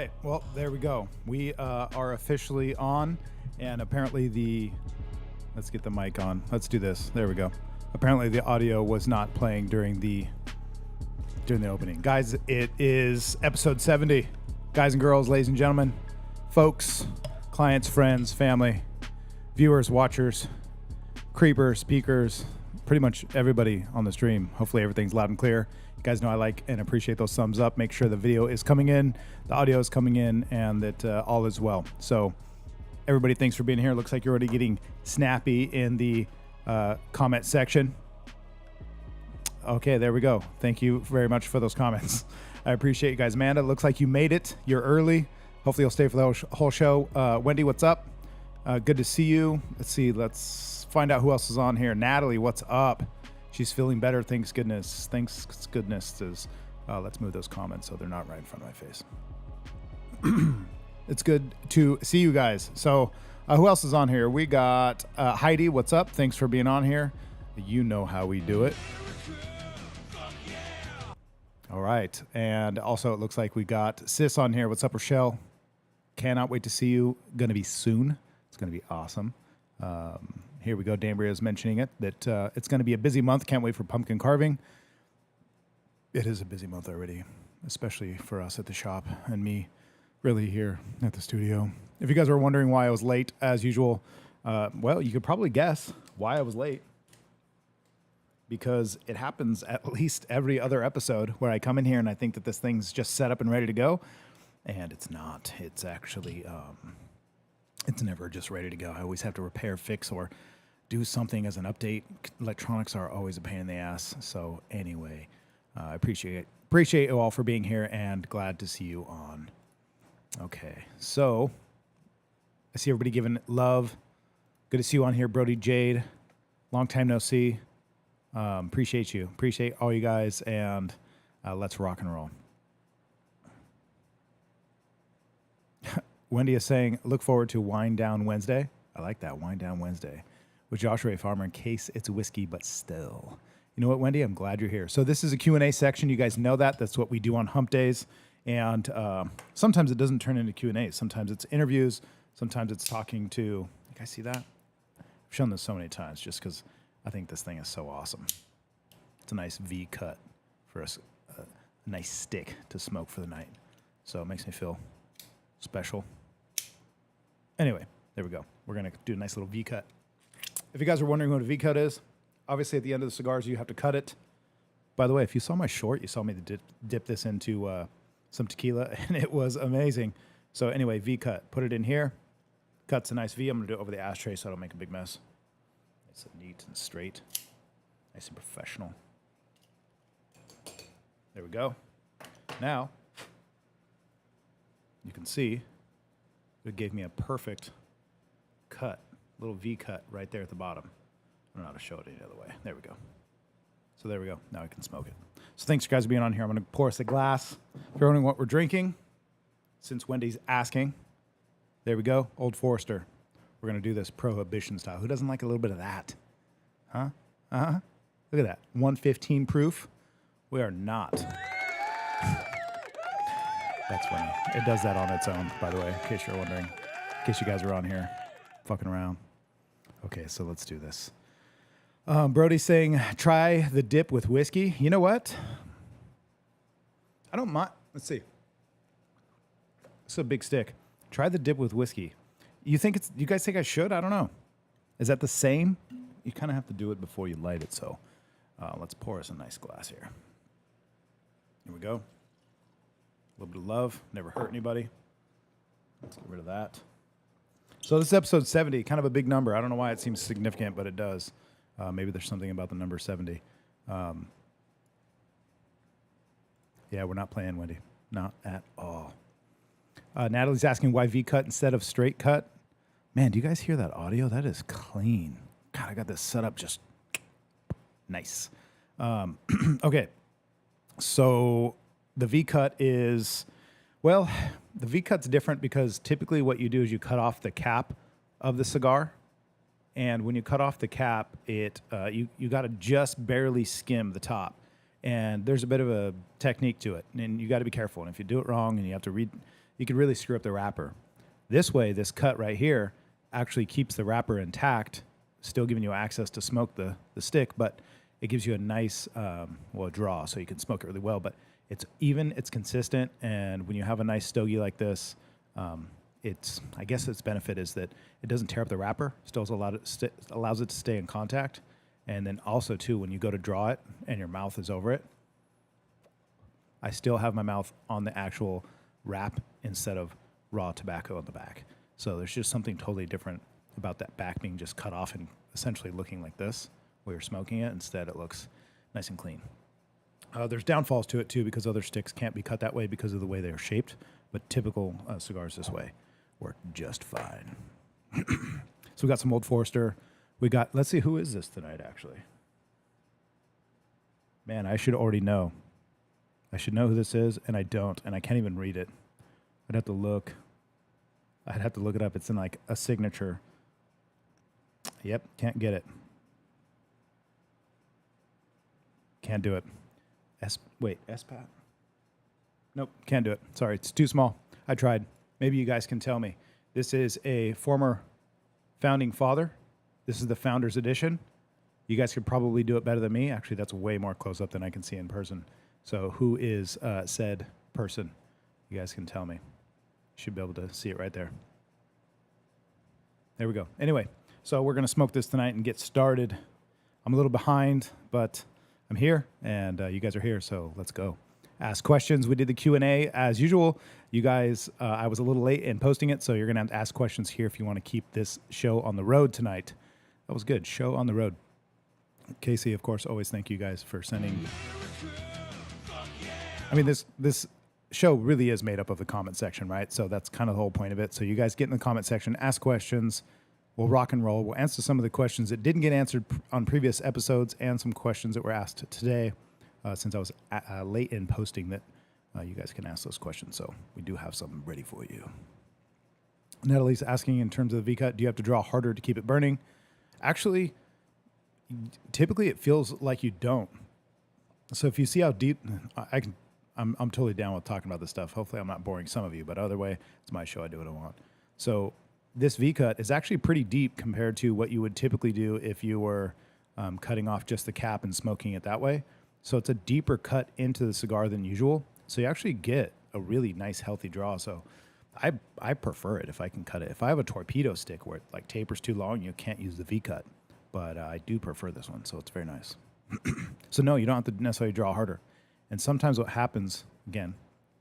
right. Well, there we go. We are officially on, and apparently let's get the mic on. Let's do this. There we go. Apparently the audio was not playing during the opening. Guys, it is episode 70. Guys and girls, ladies and gentlemen, folks, clients, friends, family, viewers, watchers, creepers, peekers, pretty much everybody on the stream. Hopefully everything's loud and clear. You guys know I like and appreciate those thumbs up. Make sure the video is coming in, the audio is coming in, and that all is well. So everybody, thanks for being here. Looks like you're already getting snappy in the comment section. Okay, there we go. Thank you very much for those comments. I appreciate you guys. Amanda, looks like you made it. You're early. Hopefully you'll stay for the whole show. Wendy, what's up? Good to see you. Let's see. Let's find out who else is on here. Natalie, what's up? She's feeling better. Thanks goodness. Thanks goodness. Let's move those comments so they're not right in front of my face. It's good to see you guys. So who else is on here? We got Heidi. What's up? Thanks for being on here. You know how we do it. All right. And also it looks like we got Sis on here. What's up, Rochelle? Cannot wait to see you. Going to be soon. It's going to be awesome. Here we go. Dambria is mentioning it, that it's going to be a busy month. Can't wait for pumpkin carving. It is a busy month already, especially for us at the shop and me really here at the studio. If you guys were wondering why I was late as usual, well, you could probably guess why I was late. Because it happens at least every other episode where I come in here and I think that this thing's just set up and ready to go. And it's not. It's actually, it's never just ready to go. I always have to repair, fix, or do something as an update. Electronics are always a pain in the ass. So anyway, I appreciate you all for being here and glad to see you on. Okay, so I see everybody giving love. Good to see you on here, Brody Jade. Long time no see. Appreciate you. Appreciate all you guys, and let's rock and roll. Wendy is saying, look forward to Wind Down Wednesday. I like that, Wind Down Wednesday. With Joshua A. Farmer, in case it's whiskey, but still. You know what, Wendy? I'm glad you're here. So this is a Q&A section. You guys know that. That's what we do on hump days. And sometimes it doesn't turn into Q&As. Sometimes it's interviews. Sometimes it's talking to... You guys see that? I've shown this so many times just because I think this thing is so awesome. It's a nice V cut for a nice stick to smoke for the night. So it makes me feel special. Anyway, there we go. We're going to do a nice little V cut. If you guys are wondering what a V cut is, obviously at the end of the cigars, you have to cut it. By the way, if you saw my short, you saw me dip this into some tequila, and it was amazing. So anyway, V cut. Put it in here. Cut's a nice V. I'm going to do it over the ashtray so I don't make a big mess. It's neat and straight. Nice and professional. There we go. Now, you can see it gave me a perfect cut, little V cut right there at the bottom. I don't know how to show it any other way. There we go. So there we go. Now I can smoke it. So thanks, guys, for being on here. I'm going to pour us a glass. If you're wondering what we're drinking, since Wendy's asking, there we go. Old Forester. We're going to do this prohibition style. Who doesn't like a little bit of that? Huh? Uh-huh. Look at that. 115 proof. We are not. That's funny. It does that on its own, by the way, in case you're wondering. In case you guys are on here fucking around. Okay, so let's do this. Brody's saying, try the dip with whiskey. You know what? I don't mind. Let's see. It's a big stick. Try the dip with whiskey. You guys think I should? I don't know. Is that the same? You kind of have to do it before you light it, so let's pour us a nice glass here. Here we go. A little bit of love. Never hurt anybody. Let's get rid of that. So this is episode 70, kind of a big number. I don't know why it seems significant, but it does. Maybe there's something about the number 70. Yeah, we're not playing, Wendy. Not at all. Natalie's asking why V-cut instead of straight cut. Man, do you guys hear that audio? That is clean. God, I got this set up just nice. Okay, so the V-cut is, well, the V-cut's different because typically what you do is you cut off the cap of the cigar. And when you cut off the cap, you got to just barely skim the top. And there's a bit of a technique to it. And you got to be careful. And if you do it wrong and you have to you could really screw up the wrapper. This way, this cut right here actually keeps the wrapper intact, still giving you access to smoke the stick, but it gives you a nice draw, so you can smoke it really well. But it's even, it's consistent, and when you have a nice stogie like this, I guess its benefit is that it doesn't tear up the wrapper, still allows it to stay in contact, and then also too, when you go to draw it and your mouth is over it, I still have my mouth on the actual wrap instead of raw tobacco on the back. So there's just something totally different about that back being just cut off and essentially looking like this where you're smoking it. Instead, it looks nice and clean. There's downfalls to it too, because other sticks can't be cut that way because of the way they're shaped, but typical cigars this way work just fine. So we got some Old Forester. We got, let's see, who is this tonight actually? Man, I should already know. I should know who this is, and I don't, and I can't even read it. I'd have to look it up. It's in like a signature. Yep, can't get it. Can't do it. SPAT? Nope, can't do it. Sorry, it's too small. I tried. Maybe you guys can tell me. This is a former founding father. This is the Founders Edition. You guys could probably do it better than me. Actually, that's way more close up than I can see in person. So who is said person? You guys can tell me. Should be able to see it right there. There we go. Anyway, so we're going to smoke this tonight and get started. I'm a little behind, but I'm here, and you guys are here, so let's go. Ask questions. We did the Q&A as usual. You guys, I was a little late in posting it, so you're going to have to ask questions here if you want to keep this show on the road tonight. That was good. Show on the road. Casey, of course, always thank you guys for sending. I mean, this show really is made up of the comment section, right? So that's kind of the whole point of it. So you guys get in the comment section, ask questions. We'll rock and roll. We'll answer some of the questions that didn't get answered on previous episodes and some questions that were asked today, since I was late in posting that you guys can ask those questions. So we do have something ready for you. Natalie's asking, in terms of the V-cut, do you have to draw harder to keep it burning? Actually, typically it feels like you don't. So if you see how deep, I'm totally down with talking about this stuff. Hopefully I'm not boring some of you, but either way, it's my show. I do what I want. So this V-cut is actually pretty deep compared to what you would typically do if you were cutting off just the cap and smoking it that way. So it's a deeper cut into the cigar than usual. So you actually get a really nice, healthy draw. So I prefer it if I can cut it. If I have a torpedo stick where it like tapers too long, you can't use the V-cut. But I do prefer this one, so it's very nice. So no, you don't have to necessarily draw harder. And sometimes what happens, again,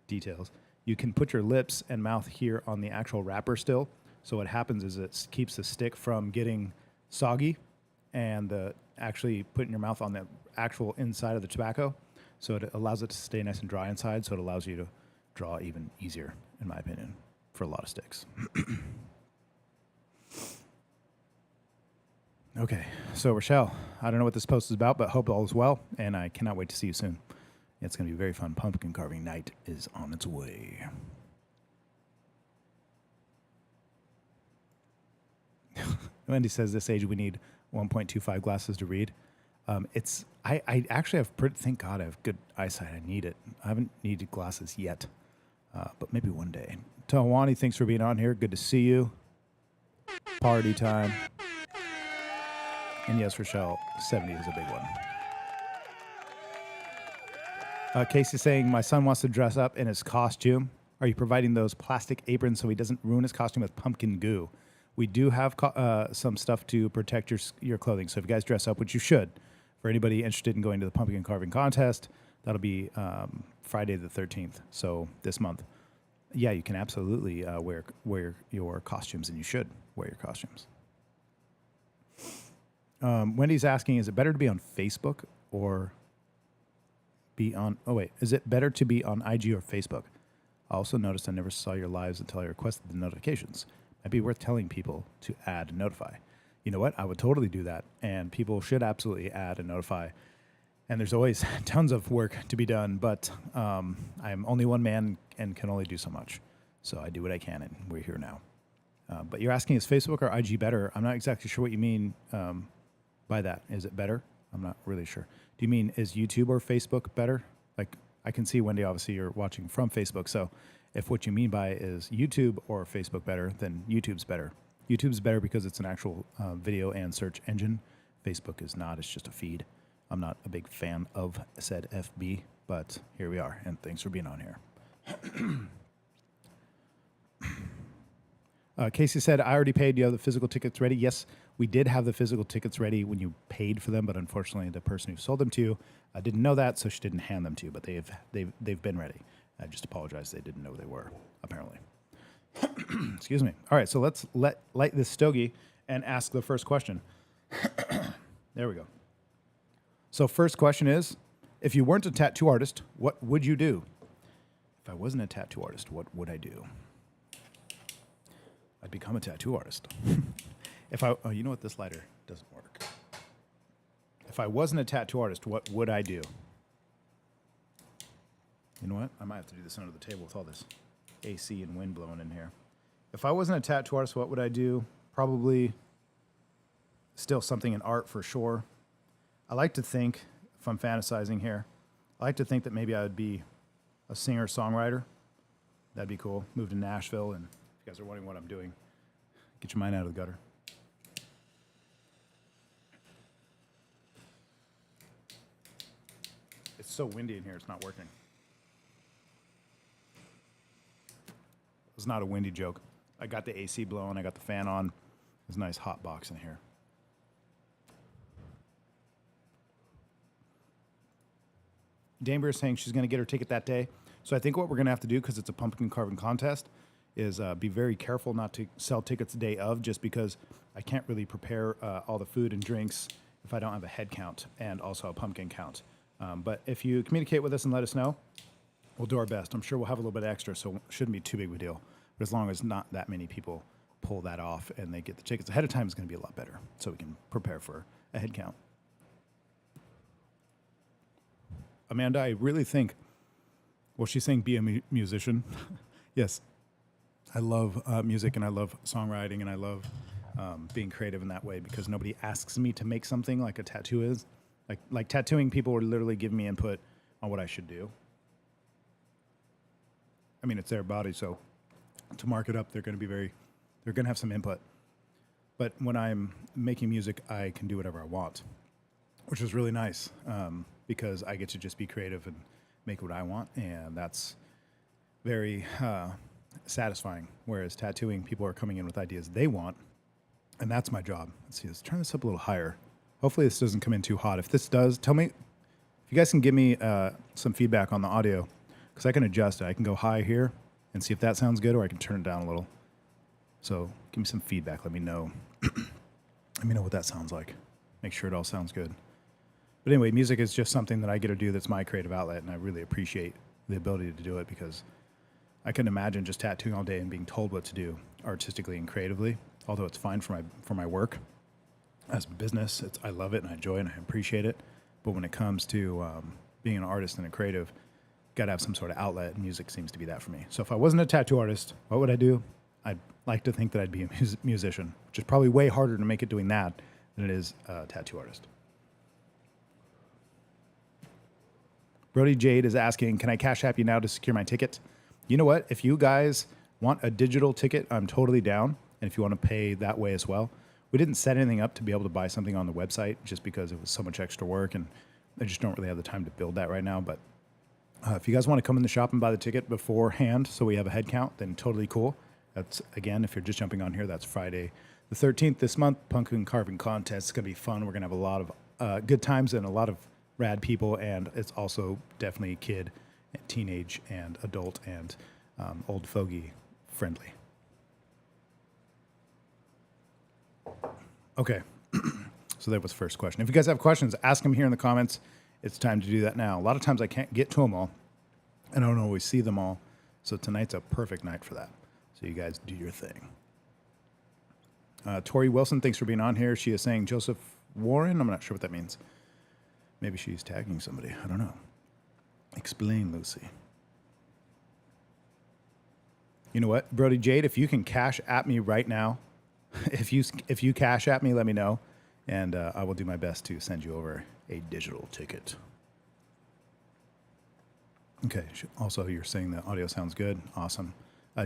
details, you can put your lips and mouth here on the actual wrapper still. So what happens is it keeps the stick from getting soggy and actually putting your mouth on the actual inside of the tobacco. So it allows it to stay nice and dry inside, so it allows you to draw even easier, in my opinion, for a lot of sticks. Okay, so Rochelle, I don't know what this post is about, but hope all is well, and I cannot wait to see you soon. It's going to be very fun. Pumpkin carving night is on its way. Wendy says this age we need 1.25 glasses to read. I actually have, thank God I have good eyesight. I need it. I haven't needed glasses yet, but maybe one day. Tawani, thanks for being on here. Good to see you. Party time. And yes, Rochelle, 70 is a big one. Casey's saying, my son wants to dress up in his costume. Are you providing those plastic aprons so he doesn't ruin his costume with pumpkin goo? We do have some stuff to protect your clothing. So if you guys dress up, which you should, for anybody interested in going to the pumpkin carving contest, that'll be Friday the 13th. So this month. Yeah, you can absolutely wear your costumes, and you should wear your costumes. Wendy's asking, is it better to be on Facebook or be on... Oh, wait. Is it better to be on IG or Facebook? I also noticed I never saw your lives until I requested the notifications. Might be worth telling people to add and notify. You know what? I would totally do that, and people should absolutely add and notify. And there's always tons of work to be done, but I'm only one man and can only do so much. So I do what I can, and we're here now. But you're asking, is Facebook or IG better? I'm not exactly sure what you mean by that. Is it better? I'm not really sure. Do you mean, is YouTube or Facebook better? Like, I can see, Wendy, obviously you're watching from Facebook. So if what you mean by is YouTube or Facebook better, then YouTube's better. YouTube's better because it's an actual video and search engine. Facebook is not. It's just a feed. I'm not a big fan of said FB, but here we are. And thanks for being on here. Casey said, I already paid. You have the physical tickets ready? Yes, we did have the physical tickets ready when you paid for them, but unfortunately the person who sold them to you didn't know that, so she didn't hand them to you, but they've been ready. I just apologize. They didn't know they were, apparently. Excuse me. All right, so let's light this stogie and ask the first question. There we go. So first question is, if you weren't a tattoo artist, what would you do? If I wasn't a tattoo artist, what would I do? I'd become a tattoo artist. You know what? This lighter doesn't work. If I wasn't a tattoo artist, what would I do? You know what? I might have to do this under the table with all this AC and wind blowing in here. If I wasn't a tattoo artist, what would I do? Probably still something in art for sure. I like to think, if I'm fantasizing here, I like to think that maybe I would be a singer-songwriter. That'd be cool. Move to Nashville, and if you guys are wondering what I'm doing, get your mind out of the gutter. It's so windy in here, it's not working. It's not a windy joke. I got the AC blowing, I got the fan on. There's a nice hot box in here. Danbury is saying she's going to get her ticket that day. So I think what we're going to have to do, because it's a pumpkin carving contest, is be very careful not to sell tickets the day of, just because I can't really prepare all the food and drinks if I don't have a head count and also a pumpkin count. But if you communicate with us and let us know, we'll do our best. I'm sure we'll have a little bit extra, so it shouldn't be too big of a deal. But as long as not that many people pull that off and they get the tickets ahead of time, it's going to be a lot better, so we can prepare for a head count. Amanda, I really think, well, she's saying be a musician. Yes, I love music, and I love songwriting, and I love being creative in that way, because nobody asks me to make something like a tattoo is. Like tattooing, people would literally give me input on what I should do. I mean, it's their body, so to mark it up, they're going to have some input. But when I'm making music, I can do whatever I want, which is really nice, because I get to just be creative and make what I want, and that's very satisfying. Whereas tattooing, people are coming in with ideas they want, and that's my job. Let's see, let's turn this up a little higher. Hopefully this doesn't come in too hot. If this does, tell me, if you guys can give me some feedback on the audio, because I can adjust it. I can go high here and see if that sounds good, or I can turn it down a little. So give me some feedback. Let me know. Let me know what that sounds like. Make sure it all sounds good. But anyway, music is just something that I get to do that's my creative outlet, and I really appreciate the ability to do it, because I couldn't imagine just tattooing all day and being told what to do artistically and creatively, although it's fine for my work. As a business, I love it and I enjoy it and I appreciate it. But when it comes to being an artist and a creative, got to have some sort of outlet, and music seems to be that for me. So if I wasn't a tattoo artist, what would I do? I'd like to think that I'd be a musician, which is probably way harder to make it doing that than it is a tattoo artist. Brody Jade is asking, can I Cash App you now to secure my ticket? You know what? If you guys want a digital ticket, I'm totally down. And if you want to pay that way as well. We didn't set anything up to be able to buy something on the website, just because it was so much extra work, and I just don't really have the time to build that right now. But if you guys want to come in the shop and buy the ticket beforehand so we have a head count, then totally cool. That's, again, if you're just jumping on here, that's Friday the 13th this month, Pumpkin Carving Contest. It's going to be fun. We're going to have a lot of good times and a lot of rad people, and it's also definitely kid, teenage, and adult, and old fogey friendly. Okay, so that was the first question. If you guys have questions, ask them here in the comments. It's time to do that now. A lot of times I can't get to them all, and I don't always see them all, so tonight's a perfect night for that. So you guys do your thing. Tori Wilson, thanks for being on here. She is saying Joseph Warren. I'm not sure what that means. Maybe she's tagging somebody. I don't know. Explain, Lucy. You know what, Brody Jade, if you can Cash App me right now, if you Cash App me, let me know, and I will do my best to send you over a digital ticket. Okay. Also, you're saying the audio sounds good. Awesome.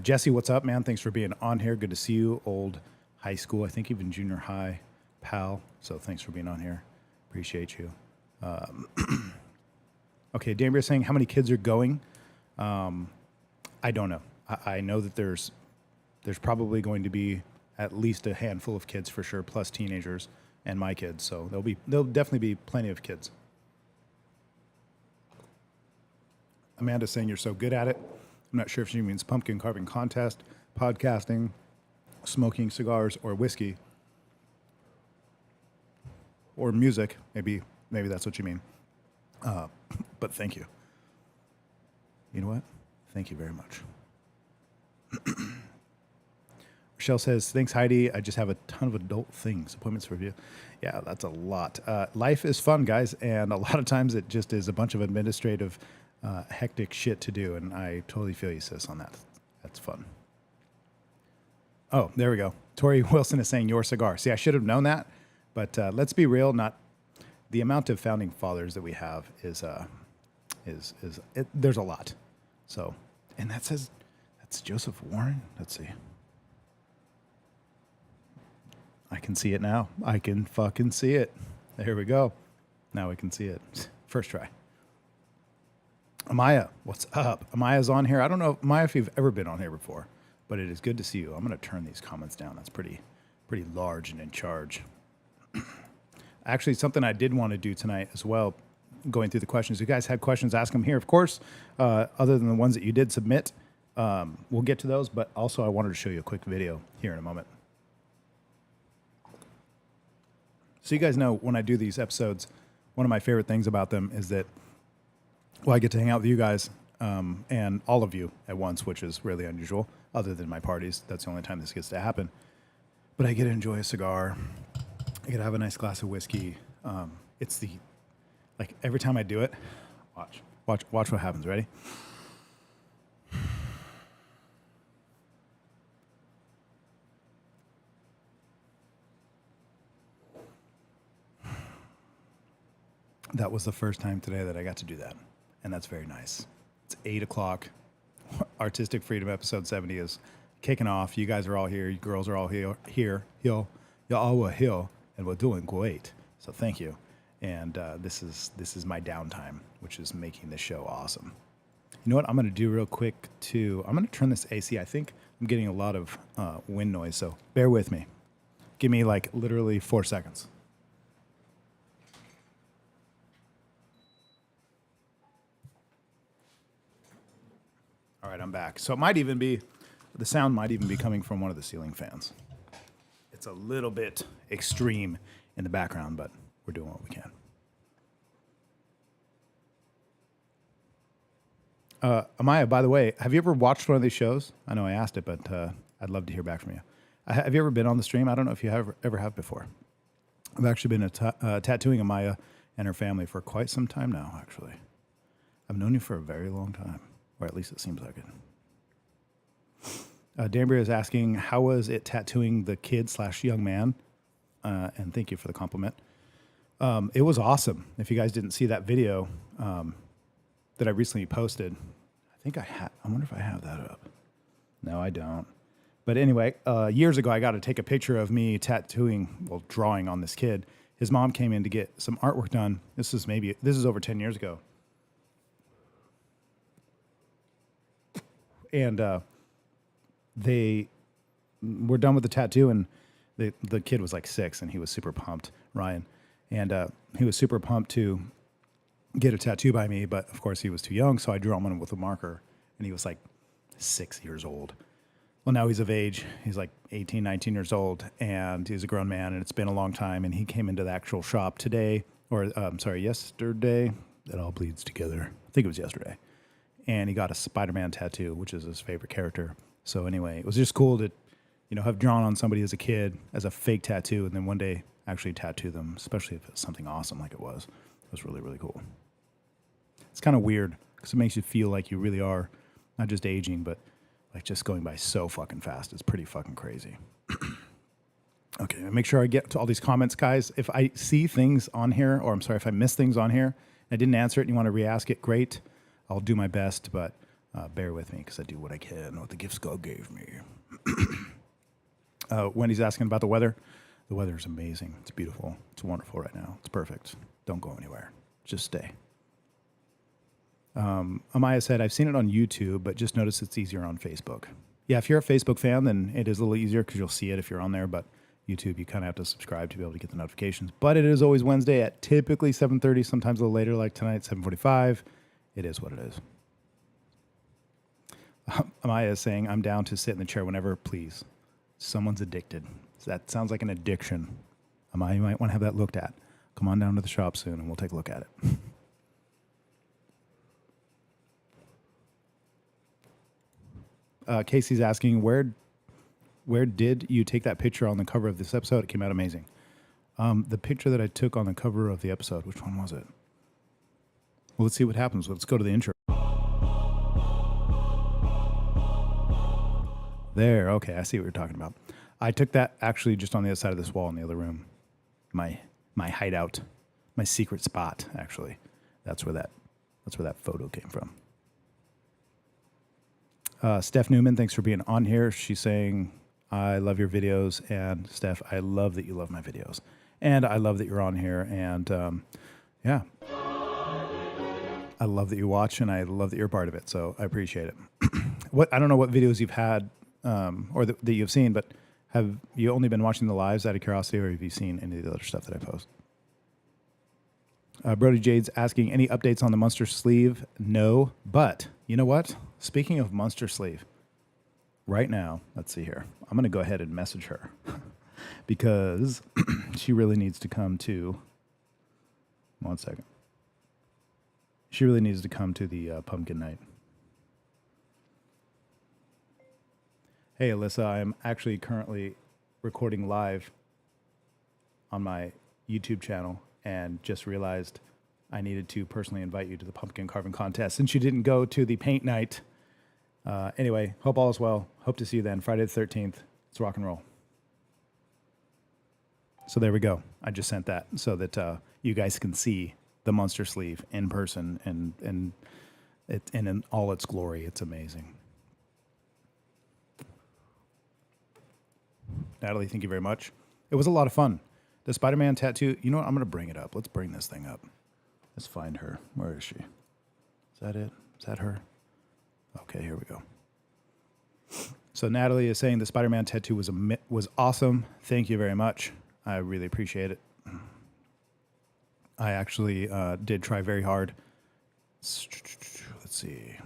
Jesse, what's up, man? Thanks for being on here. Good to see you. Old high school, I think even junior high pal. So thanks for being on here. Appreciate you. Okay, Danbury saying how many kids are going. I don't know. I know that there's probably going to be at least a handful of kids for sure, plus teenagers and my kids. So there'll definitely be plenty of kids. Amanda's saying you're so good at it. I'm not sure if she means pumpkin carving contest, podcasting, smoking cigars, or whiskey, or music. Maybe that's what you mean. But thank you. You know what? Thank you very much. Rochelle says, thanks, Heidi. I just have a ton of adult things, appointments for review. Yeah, that's a lot. Life is fun, guys, and a lot of times it just is a bunch of administrative, hectic shit to do, and I totally feel you, sis, on that. That's fun. Oh, there we go. Tori Wilson is saying your cigar. See, I should have known that, but let's be real. Not the amount of founding fathers that we have is there's a lot. So, and that says that's Joseph Warren. Let's see. I can see it now. I can fucking see it. There we go. Now we can see it. First try. Amaya, what's up? Amaya's on here. I don't know, Amaya, if you've ever been on here before, but it is good to see you. I'm going to turn these comments down. That's pretty large and in charge. Actually, something I did want to do tonight as well, going through the questions. If you guys had questions, ask them here, of course, other than the ones that you did submit. We'll get to those, but also I wanted to show you a quick video here in a moment. So you guys know when I do these episodes, one of my favorite things about them is that, well, I get to hang out with you guys and all of you at once, which is really unusual, other than my parties. That's the only time this gets to happen. But I get to enjoy a cigar. I get to have a nice glass of whiskey. It's like every time I do it, watch what happens. Ready? That was the first time today that I got to do that, and that's very nice. It's 8 o'clock. Artistic Freedom episode 70 is kicking off. You guys are all here. You girls are all here. Y'all are here, and we're doing great. So thank you. And this is my downtime, which is making the show awesome. You know what I'm going to do real quick too? I'm going to turn this AC. I think I'm getting a lot of wind noise, so bear with me. Give me like literally 4 seconds. All right, I'm back. So it might even be, the sound might even be coming from one of the ceiling fans. It's a little bit extreme in the background, but we're doing what we can. Amaya, by the way, have you ever watched one of these shows? I know I asked it, but I'd love to hear back from you. Have you ever been on the stream? I don't know if you ever have before. I've actually been tattooing Amaya and her family for quite some time now, actually. I've known you for a very long time. Or at least it seems like it. Danbury is asking, how was it tattooing the kid/young man? And thank you for the compliment. It was awesome. If you guys didn't see that video that I recently posted, I think I wonder if I have that up. No, I don't. But anyway, years ago, I got to take a picture of me drawing on this kid. His mom came in to get some artwork done. This is over 10 years ago. And they were done with the tattoo, and the kid was like 6, and he was super pumped, Ryan. And he was super pumped to get a tattoo by me, but of course he was too young, so I drew him on with a marker, and he was like 6 years old. Well, now he's of age. He's like 18, 19 years old, and he's a grown man, and it's been a long time, and he came into the actual shop today, yesterday. It all bleeds together. I think it was yesterday. And he got a Spider-Man tattoo, which is his favorite character. So anyway, it was just cool to, have drawn on somebody as a kid as a fake tattoo, and then one day actually tattoo them, especially if it's something awesome like it was. It was really, really cool. It's kind of weird because it makes you feel like you really are not just aging, but like just going by so fucking fast. It's pretty fucking crazy. Okay, make sure I get to all these comments, guys. If I see things on here, or I'm sorry, if I miss things on here, and I didn't answer it and you want to re-ask it, great. I'll do my best, but bear with me because I do what I can, what the gifts God gave me. Wendy's asking about the weather. The weather is amazing. It's beautiful. It's wonderful right now. It's perfect. Don't go anywhere. Just stay. Amaya said, I've seen it on YouTube, but just noticed it's easier on Facebook. Yeah, if you're a Facebook fan, then it is a little easier because you'll see it if you're on there. But YouTube, you kind of have to subscribe to be able to get the notifications. But it is always Wednesday at typically 7:30, sometimes a little later, like tonight, 7:45. It is what it is. Amaya is saying, I'm down to sit in the chair whenever, please. Someone's addicted. So that sounds like an addiction. Amaya, you might want to have that looked at. Come on down to the shop soon and we'll take a look at it. Casey's asking, where did you take that picture on the cover of this episode? It came out amazing. The picture that I took on the cover of the episode, which one was it? Well, let's see what happens. Let's go to the intro. There, okay, I see what you're talking about. I took that actually just on the other side of this wall in the other room. My hideout, my secret spot, actually. That's where that photo came from. Steph Newman, thanks for being on here. She's saying, I love your videos. And Steph, I love that you love my videos. And I love that you're on here. And yeah, I love that you watch and I love that you're a part of it. So I appreciate it. I don't know what videos you've had or that you've seen, but have you only been watching the lives out of curiosity, or have you seen any of the other stuff that I post? Brody Jade's asking, any updates on the Munster sleeve? No, but you know what? Speaking of Munster sleeve, right now, let's see here. I'm going to go ahead and message her because she really needs to come to, 1 second. She really needs to come to the pumpkin night. Hey, Alyssa, I'm actually currently recording live on my YouTube channel and just realized I needed to personally invite you to the pumpkin carving contest since you didn't go to the paint night. Anyway, hope all is well. Hope to see you then. Friday the 13th. Let's rock and roll. So there we go. I just sent that so that you guys can see the Munster sleeve in person and in all its glory. It's amazing. Natalie, thank you very much. It was a lot of fun. The Spider-Man tattoo, you know what? I'm going to bring it up. Let's bring this thing up. Let's find her. Where is she? Is that it? Is that her? Okay, here we go. So Natalie is saying the Spider-Man tattoo was awesome. Thank you very much. I really appreciate it. I actually did try very hard. Let's see.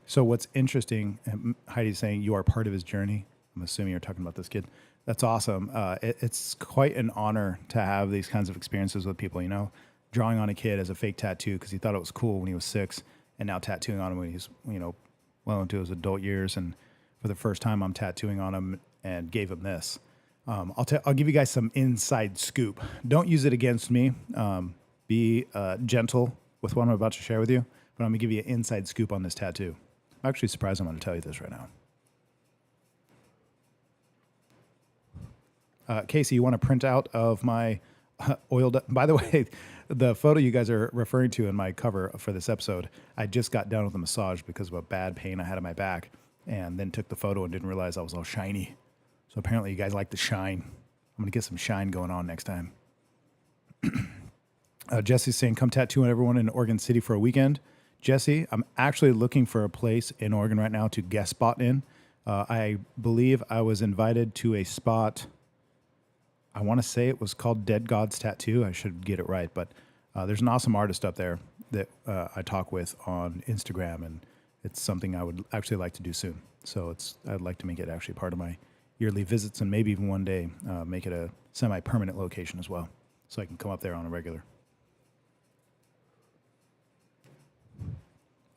So what's interesting, Heidi's saying you are part of his journey. I'm assuming you're talking about this kid. That's awesome. It's quite an honor to have these kinds of experiences with people, you know, drawing on a kid as a fake tattoo because he thought it was cool when he was 6, and now tattooing on him when he's, you know, well into his adult years. And for the first time, I'm tattooing on him and gave him this. I'll give you guys some inside scoop. Don't use it against me. Be gentle with what I'm about to share with you, but I'm going to give you an inside scoop on this tattoo. I'm actually surprised I'm going to tell you this right now. Casey, you want a printout of my oiled up? By the way, the photo you guys are referring to in my cover for this episode, I just got done with a massage because of a bad pain I had in my back, and then took the photo and didn't realize I was all shiny. So apparently you guys like the shine. I'm going to get some shine going on next time. Jesse's saying, come tattoo on everyone in Oregon City for a weekend. Jesse, I'm actually looking for a place in Oregon right now to guest spot in. I believe I was invited to a spot. I want to say it was called Dead God's Tattoo. I should get it right, but there's an awesome artist up there that I talk with on Instagram, and it's something I would actually like to do soon. So I'd like to make it actually part of my yearly visits, and maybe even one day make it a semi-permanent location as well, so I can come up there on a regular.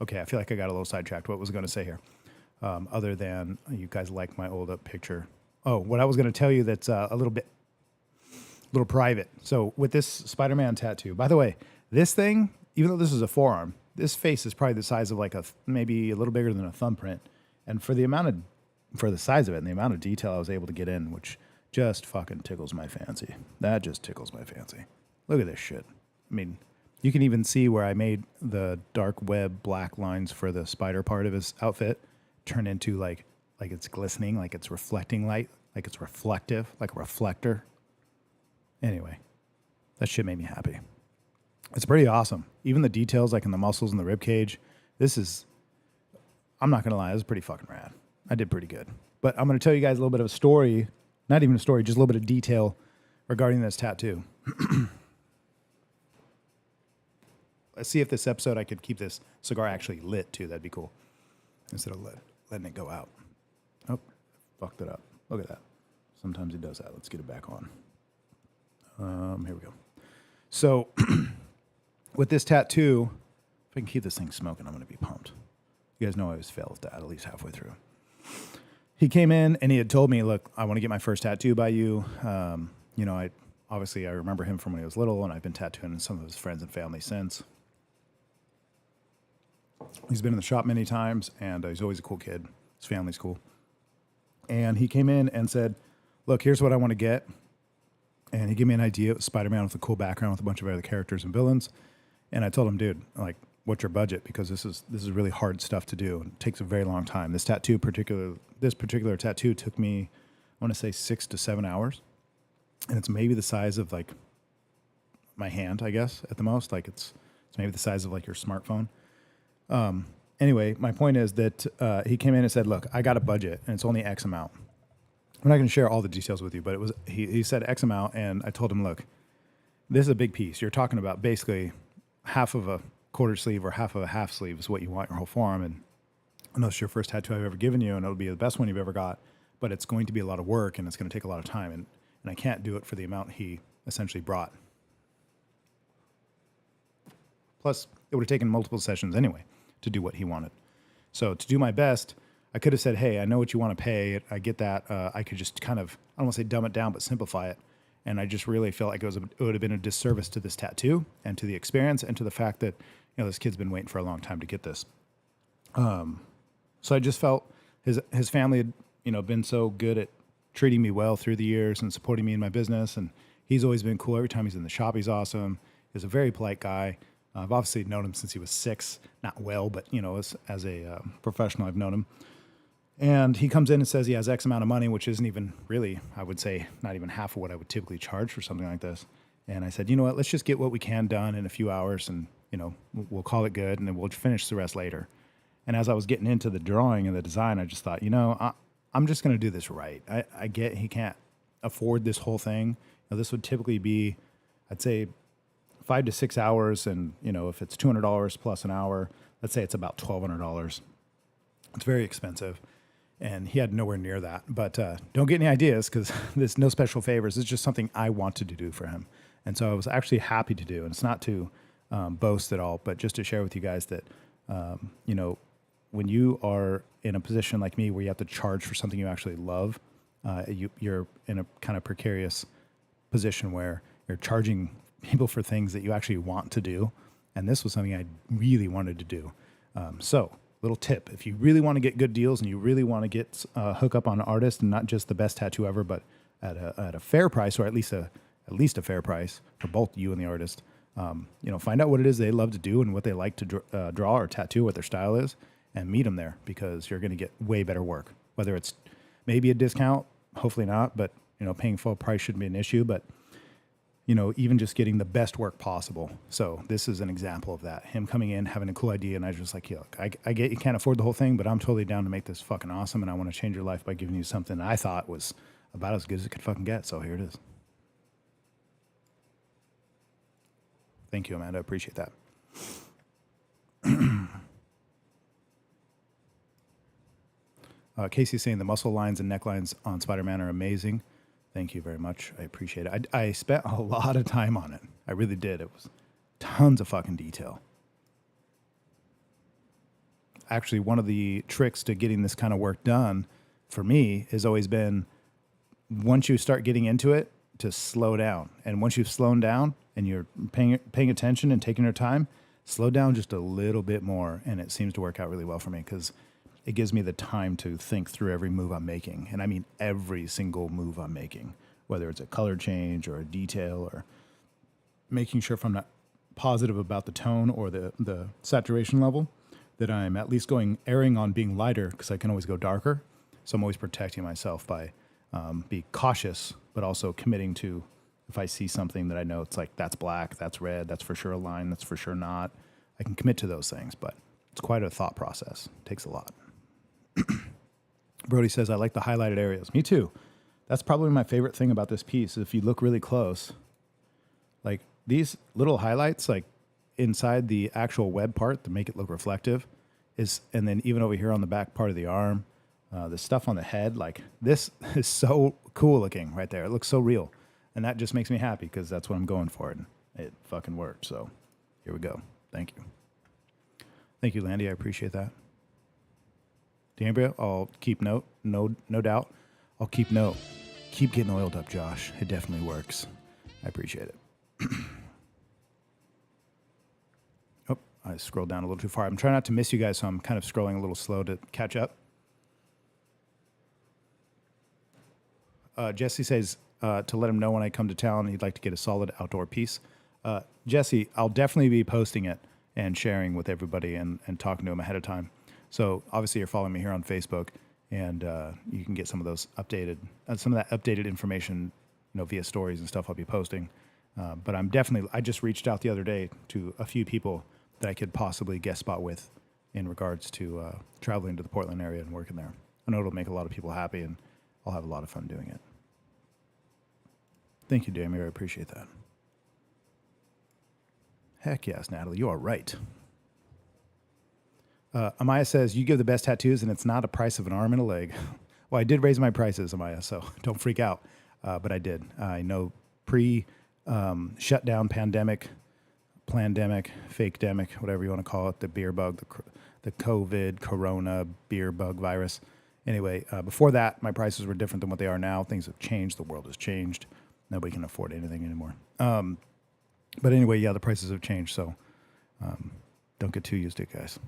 Okay, I feel like I got a little sidetracked. What was I going to say here? Other than you guys like my old up picture. Oh, what I was going to tell you that's a little private. So with this Spider-Man tattoo, by the way, this thing, even though this is a forearm, this face is probably the size of like maybe a little bigger than a thumbprint. And for the size of it and the amount of detail I was able to get in, which just fucking tickles my fancy. That just tickles my fancy. Look at this shit. I mean, You can even see where I made the dark web black lines for the spider part of his outfit turn into like it's glistening, like it's reflecting light, like it's reflective, like a reflector. Anyway, that shit made me happy. It's pretty awesome. Even the details, like in the muscles and the rib cage, I'm not going to lie, this is pretty fucking rad. I did pretty good. But I'm going to tell you guys a little bit of a story, not even a story, just a little bit of detail regarding this tattoo. Let's see if this episode I could keep this cigar actually lit too. That'd be cool. Instead of letting it go out. Oh, fucked it up. Look at that. Sometimes it does that. Let's get it back on. Here we go. So with this tattoo, if I can keep this thing smoking, I'm going to be pumped. You guys know I always fail at that at least halfway through. He came in and he had told me, look, I want to get my first tattoo by you. I remember him from when he was little, and I've been tattooing some of his friends and family since. He's been in the shop many times, and he's always a cool kid. His family's cool. And he came in and said, look, here's what I want to get. And he gave me an idea. It was Spider-Man with a cool background with a bunch of other characters and villains. And I told him, dude, like, what's your budget? Because this is really hard stuff to do, and it takes a very long time. This particular tattoo took me, I want to say 6 to 7 hours. And it's maybe the size of like my hand, I guess, at the most. Like it's maybe the size of like your smartphone. Anyway, my point is that he came in and said, look, I got a budget and it's only X amount. I'm not going to share all the details with you, but he said X amount, and I told him, look, this is a big piece. You're talking about basically half of a quarter sleeve or half of a half sleeve is what you want your whole forearm. And I know it's your first tattoo I've ever given you, and it'll be the best one you've ever got, but it's going to be a lot of work and it's going to take a lot of time. And I can't do it for the amount he essentially brought. Plus, it would have taken multiple sessions anyway to do what he wanted. So to do my best, I could have said, hey, I know what you want to pay. I get that. I could just kind of, I don't want to say dumb it down, but simplify it. And I just really felt like it would have been a disservice to this tattoo and to the experience and to the fact that, this kid's been waiting for a long time to get this. So I just felt his family had, been so good at treating me well through the years and supporting me in my business. And he's always been cool. Every time he's in the shop, he's awesome. He's a very polite guy. I've obviously known him since he was 6, not well, but, as a professional, I've known him. And he comes in and says he has X amount of money, which isn't even really, I would say, not even half of what I would typically charge for something like this. And I said, you know what, let's just get what we can done in a few hours, and, we'll call it good, and then we'll finish the rest later. And as I was getting into the drawing and the design, I just thought, I'm just going to do this right. I get he can't afford this whole thing. This would typically be, I'd say, 5 to 6 hours. And, if it's $200 plus an hour, let's say it's about $1,200. It's very expensive. And he had nowhere near that. But don't get any ideas, because there's no special favors. It's just something I wanted to do for him. And so I was actually happy to do. And it's not to boast at all, but just to share with you guys that, when you are in a position like me where you have to charge for something you actually love, you're in a kind of precarious position where you're charging people for things that you actually want to do. And this was something I really wanted to do. So little tip, if you really want to get good deals and you really want to get hook up on an artist, and not just the best tattoo ever, but at a fair price, or at least a fair price for both you and the artist, find out what it is they love to do and what they like to draw or tattoo, what their style is, and meet them there, because you're going to get way better work. Whether it's maybe a discount, hopefully not, but paying full price shouldn't be an issue. But even just getting the best work possible. So this is an example of that. Him coming in, having a cool idea, and I was just like, look, I get you can't afford the whole thing, but I'm totally down to make this fucking awesome, and I want to change your life by giving you something I thought was about as good as it could fucking get. So here it is. Thank you, Amanda. I appreciate that. Casey's saying the muscle lines and necklines on Spider-Man are amazing. Thank you very much. I appreciate it. I spent a lot of time on it. I really did. It was tons of fucking detail. Actually, one of the tricks to getting this kind of work done for me has always been, once you start getting into it, to slow down. And once you've slowed down and you're paying attention and taking your time, slow down just a little bit more. And it seems to work out really well for me, because it gives me the time to think through every move I'm making. And I mean every single move I'm making, whether it's a color change or a detail, or making sure if I'm not positive about the tone or the saturation level, that I'm at least erring on being lighter because I can always go darker. So I'm always protecting myself by be cautious, but also committing to, if I see something that I know it's like, that's black, that's red, that's for sure a line, that's for sure not, I can commit to those things, but it's quite a thought process. It takes a lot. Brody says, I like the highlighted areas. Me too. That's probably my favorite thing about this piece. If you look really close, like these little highlights, like inside the actual web part to make it look reflective and then even over here on the back part of the arm, the stuff on the head, like this is so cool looking right there. It looks so real. And that just makes me happy because that's what I'm going for. And it fucking worked. So here we go. Thank you. Thank you, Landy. I appreciate that. D'Ambria, I'll keep note. No doubt. I'll keep note. Keep getting oiled up, Josh. It definitely works. I appreciate it. Oh, I scrolled down a little too far. I'm trying not to miss you guys, so I'm kind of scrolling a little slow to catch up. Jesse says to let him know when I come to town, he'd like to get a solid outdoor piece. Jesse, I'll definitely be posting it and sharing with everybody and talking to him ahead of time. So obviously you're following me here on Facebook, and you can get some of those updated, some of that updated information, via stories and stuff I'll be posting. But I just reached out the other day to a few people that I could possibly guest spot with in regards to traveling to the Portland area and working there. I know it'll make a lot of people happy, and I'll have a lot of fun doing it. Thank you, Damir. I appreciate that. Heck yes, Natalie. You are right. Amaya says, you give the best tattoos, and it's not a price of an arm and a leg. Well, I did raise my prices, Amaya, so don't freak out. But I did. I know shutdown pandemic, plandemic, fake-demic, whatever you want to call it, the beer bug, the COVID, corona, beer bug virus. Anyway, before that, my prices were different than what they are now. Things have changed. The world has changed. Nobody can afford anything anymore. But anyway, yeah, the prices have changed, so don't get too used to it, guys.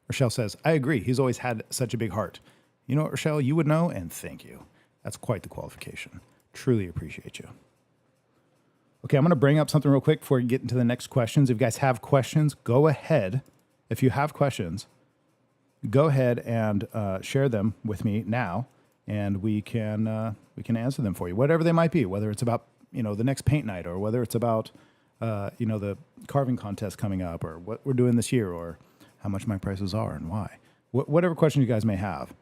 Rochelle says, I agree. He's always had such a big heart. You know what, Rochelle? You would know, and thank you. That's quite the qualification. Truly appreciate you. Okay, I'm going to bring up something real quick before we get into the next questions. If you guys have questions, go ahead. If you have questions, go ahead and share them with me now, and we can answer them for you, whatever they might be, whether it's about the next paint night, or whether it's about the carving contest coming up, or what we're doing this year, or how much my prices are and why. Whatever questions you guys may have,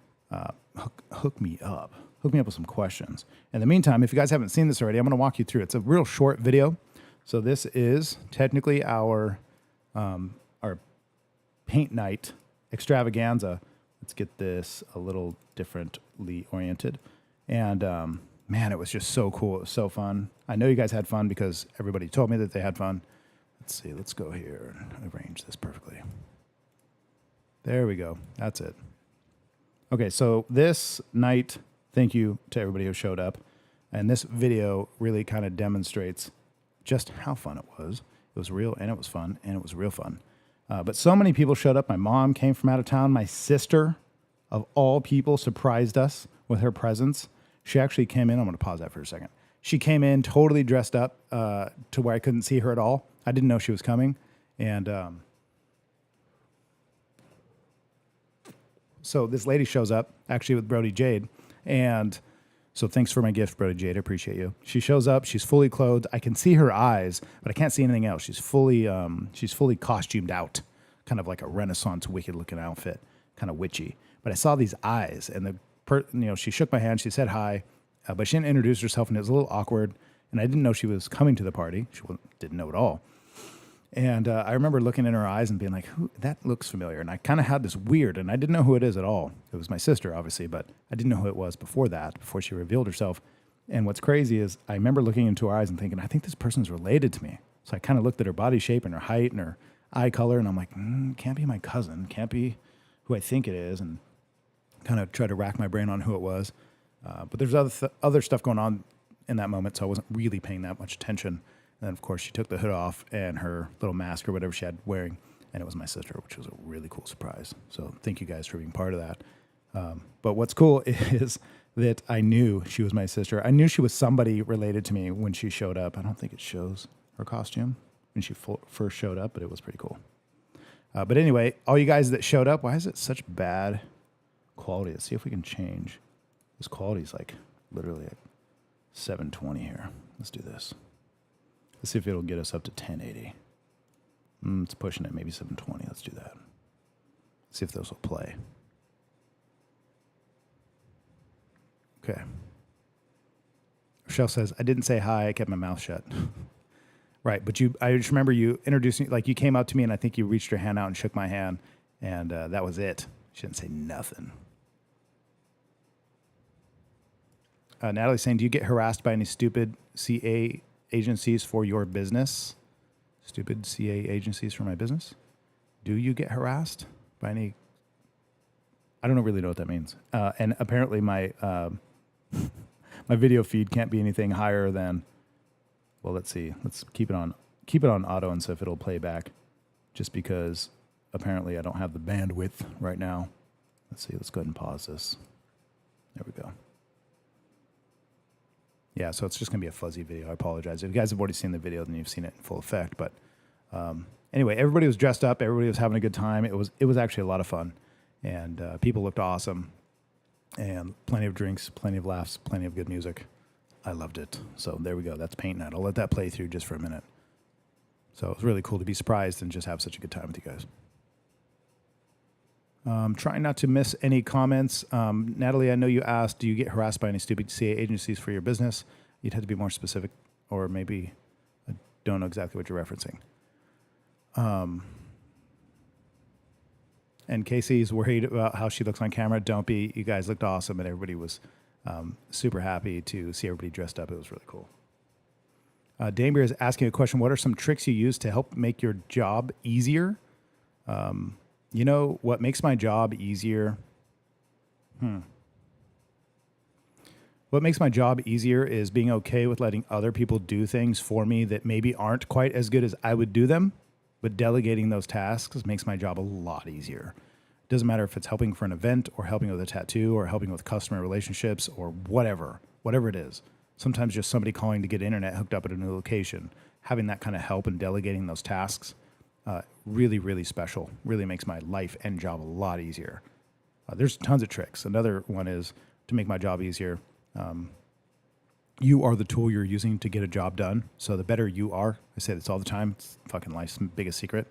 hook me up. Hook me up with some questions. In the meantime, if you guys haven't seen this already, I'm going to walk you through. It's a real short video. So this is technically our paint night extravaganza. Let's get this a little differently oriented. And man, it was just so cool. It was so fun. I know you guys had fun because everybody told me that they had fun. Let's see. Let's go here and arrange this perfectly. There we go. That's it. Okay, so this night, thank you to everybody who showed up. And this video really kind of demonstrates just how fun it was. It was real, and it was fun, and it was real fun. But so many people showed up. My mom came from out of town. My sister, of all people, surprised us with her presence. She actually came in. I'm going to pause that for a second. She came in totally dressed up to where I couldn't see her at all. I didn't know she was coming. And so this lady shows up, actually with Brody Jade. And so thanks for my gift, Brody Jade. I appreciate you. She shows up. She's fully clothed. I can see her eyes, but I can't see anything else. She's fully costumed out, kind of like a Renaissance wicked-looking outfit, kind of witchy. But I saw these eyes, and she shook my hand. She said hi, but she didn't introduce herself, and it was a little awkward. And I didn't know she was coming to the party. She didn't know at all. And I remember looking in her eyes and being like, that looks familiar. And I kind of had this weird, and I didn't know who it is at all. It was my sister, obviously, but I didn't know who it was before she revealed herself. And what's crazy is I remember looking into her eyes and thinking, I think this person's related to me. So I kind of looked at her body shape and her height and her eye color, and I'm like, can't be my cousin. Can't be who I think it is. And kind of tried to rack my brain on who it was. But there's other stuff going on in that moment, so I wasn't really paying that much attention. And then, of course, she took the hood off and her little mask or whatever she had wearing, and it was my sister, which was a really cool surprise. So thank you guys for being part of that. But what's cool is that I knew she was my sister. I knew she was somebody related to me when she showed up. I don't think it shows her costume when she first showed up, but it was pretty cool. But anyway, all you guys that showed up, why is it such bad quality? Let's see if we can change. This quality is like literally like 720 here. Let's do this. Let's see if it'll get us up to 1080. It's pushing it, maybe 720. Let's do that. See if those will play. Okay. Rochelle says, I didn't say hi. I kept my mouth shut. Right. But I just remember you introducing, like you came up to me and I think you reached your hand out and shook my hand. And that was it. She didn't say nothing. Natalie's saying, do you get harassed by any stupid CA agencies for your business? Stupid CA agencies for my business? Do you get harassed by any? I don't really know what that means. And apparently my my video feed can't be anything higher than, well, let's see. Let's keep it on auto and see if it'll play back, just because apparently I don't have the bandwidth right now. Let's see. Let's go ahead and pause this. There we go. Yeah, so it's just going to be a fuzzy video. I apologize. If you guys have already seen the video, then you've seen it in full effect. But anyway, everybody was dressed up. Everybody was having a good time. It was actually a lot of fun. And people looked awesome. And plenty of drinks, plenty of laughs, plenty of good music. I loved it. So there we go. That's Paint Night. I'll let that play through just for a minute. So it was really cool to be surprised and just have such a good time with you guys. Trying not to miss any comments. Natalie, I know you asked, do you get harassed by any stupid CA agencies for your business? You'd have to be more specific, or maybe I don't know exactly what you're referencing. And Casey's worried about how she looks on camera. Don't be. You guys looked awesome, and everybody was super happy to see everybody dressed up. It was really cool. Damir is asking a question. What are some tricks you use to help make your job easier? You know, what makes my job easier? What makes my job easier is being okay with letting other people do things for me that maybe aren't quite as good as I would do them, but delegating those tasks makes my job a lot easier. It doesn't matter if it's helping for an event or helping with a tattoo or helping with customer relationships or whatever it is. Sometimes just somebody calling to get internet hooked up at a new location, having that kind of help and delegating those tasks, really, really special. Really makes my life and job a lot easier. There's tons of tricks. Another one is to make my job easier. You are the tool you're using to get a job done. So the better you are, I say this all the time. It's fucking life's biggest secret.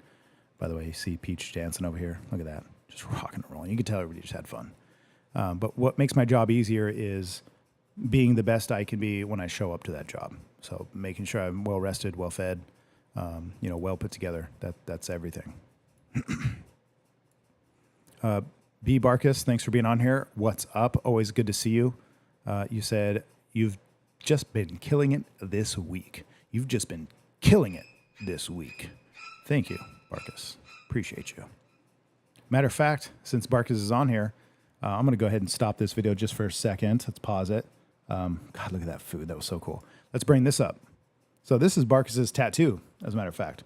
By the way, you see Peach dancing over here. Look at that. Just rocking and rolling. You can tell everybody just had fun. But what makes my job easier is being the best I can be when I show up to that job. So making sure I'm well rested, well fed, well put together. That's everything. B. Barkus, thanks for being on here. What's up? Always good to see you. You said you've just been killing it this week. You've just been killing it this week. Thank you, Barkus. Appreciate you. Matter of fact, since Barkus is on here, I'm going to go ahead and stop this video just for a second. Let's pause it. God, look at that food. That was so cool. Let's bring this up. So this is Barkus's tattoo, as a matter of fact.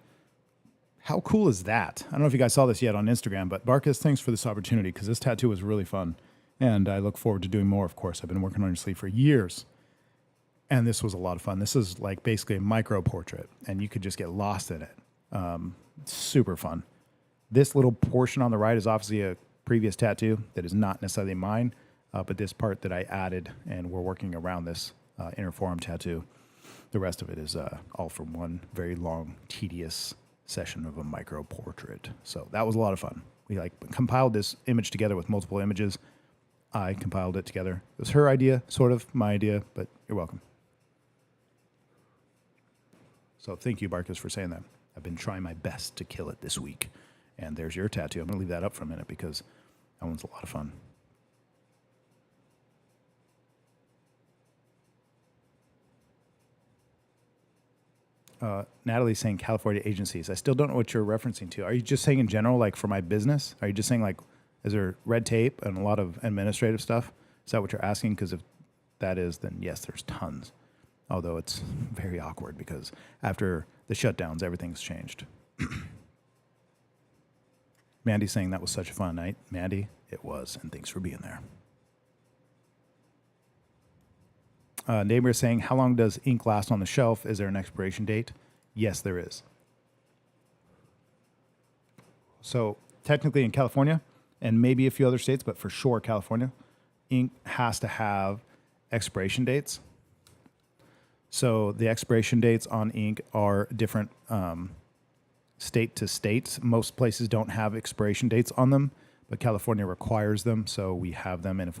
How cool is that? I don't know if you guys saw this yet on Instagram, but Barkus, thanks for this opportunity, because this tattoo was really fun. And I look forward to doing more, of course. I've been working on your sleeve for years. And this was a lot of fun. This is like basically a micro portrait, and you could just get lost in it. Super fun. This little portion on the right is obviously a previous tattoo that is not necessarily mine, but this part that I added, and we're working around this inner forearm tattoo. The rest of it is all from one very long, tedious session of a micro portrait. So that was a lot of fun. We compiled this image together with multiple images. I compiled it together. It was her idea, sort of my idea, but you're welcome. So thank you, Barkus, for saying that. I've been trying my best to kill it this week. And there's your tattoo. I'm going to leave that up for a minute because that one's a lot of fun. Natalie's saying California agencies. I still don't know what you're referencing to. Are you just saying in general, like for my business? Are you just saying like, is there red tape and a lot of administrative stuff? Is that what you're asking? Because if that is, then yes, there's tons. Although it's very awkward because after the shutdowns, everything's changed. Mandy's saying that was such a fun night. Mandy, it was, and thanks for being there. Neighbor is saying, how long does ink last on the shelf? Is there an expiration date? Yes, there is. So technically in California, and maybe a few other states, but for sure California, ink has to have expiration dates. So the expiration dates on ink are different state to state. Most places don't have expiration dates on them, but California requires them, so we have them. And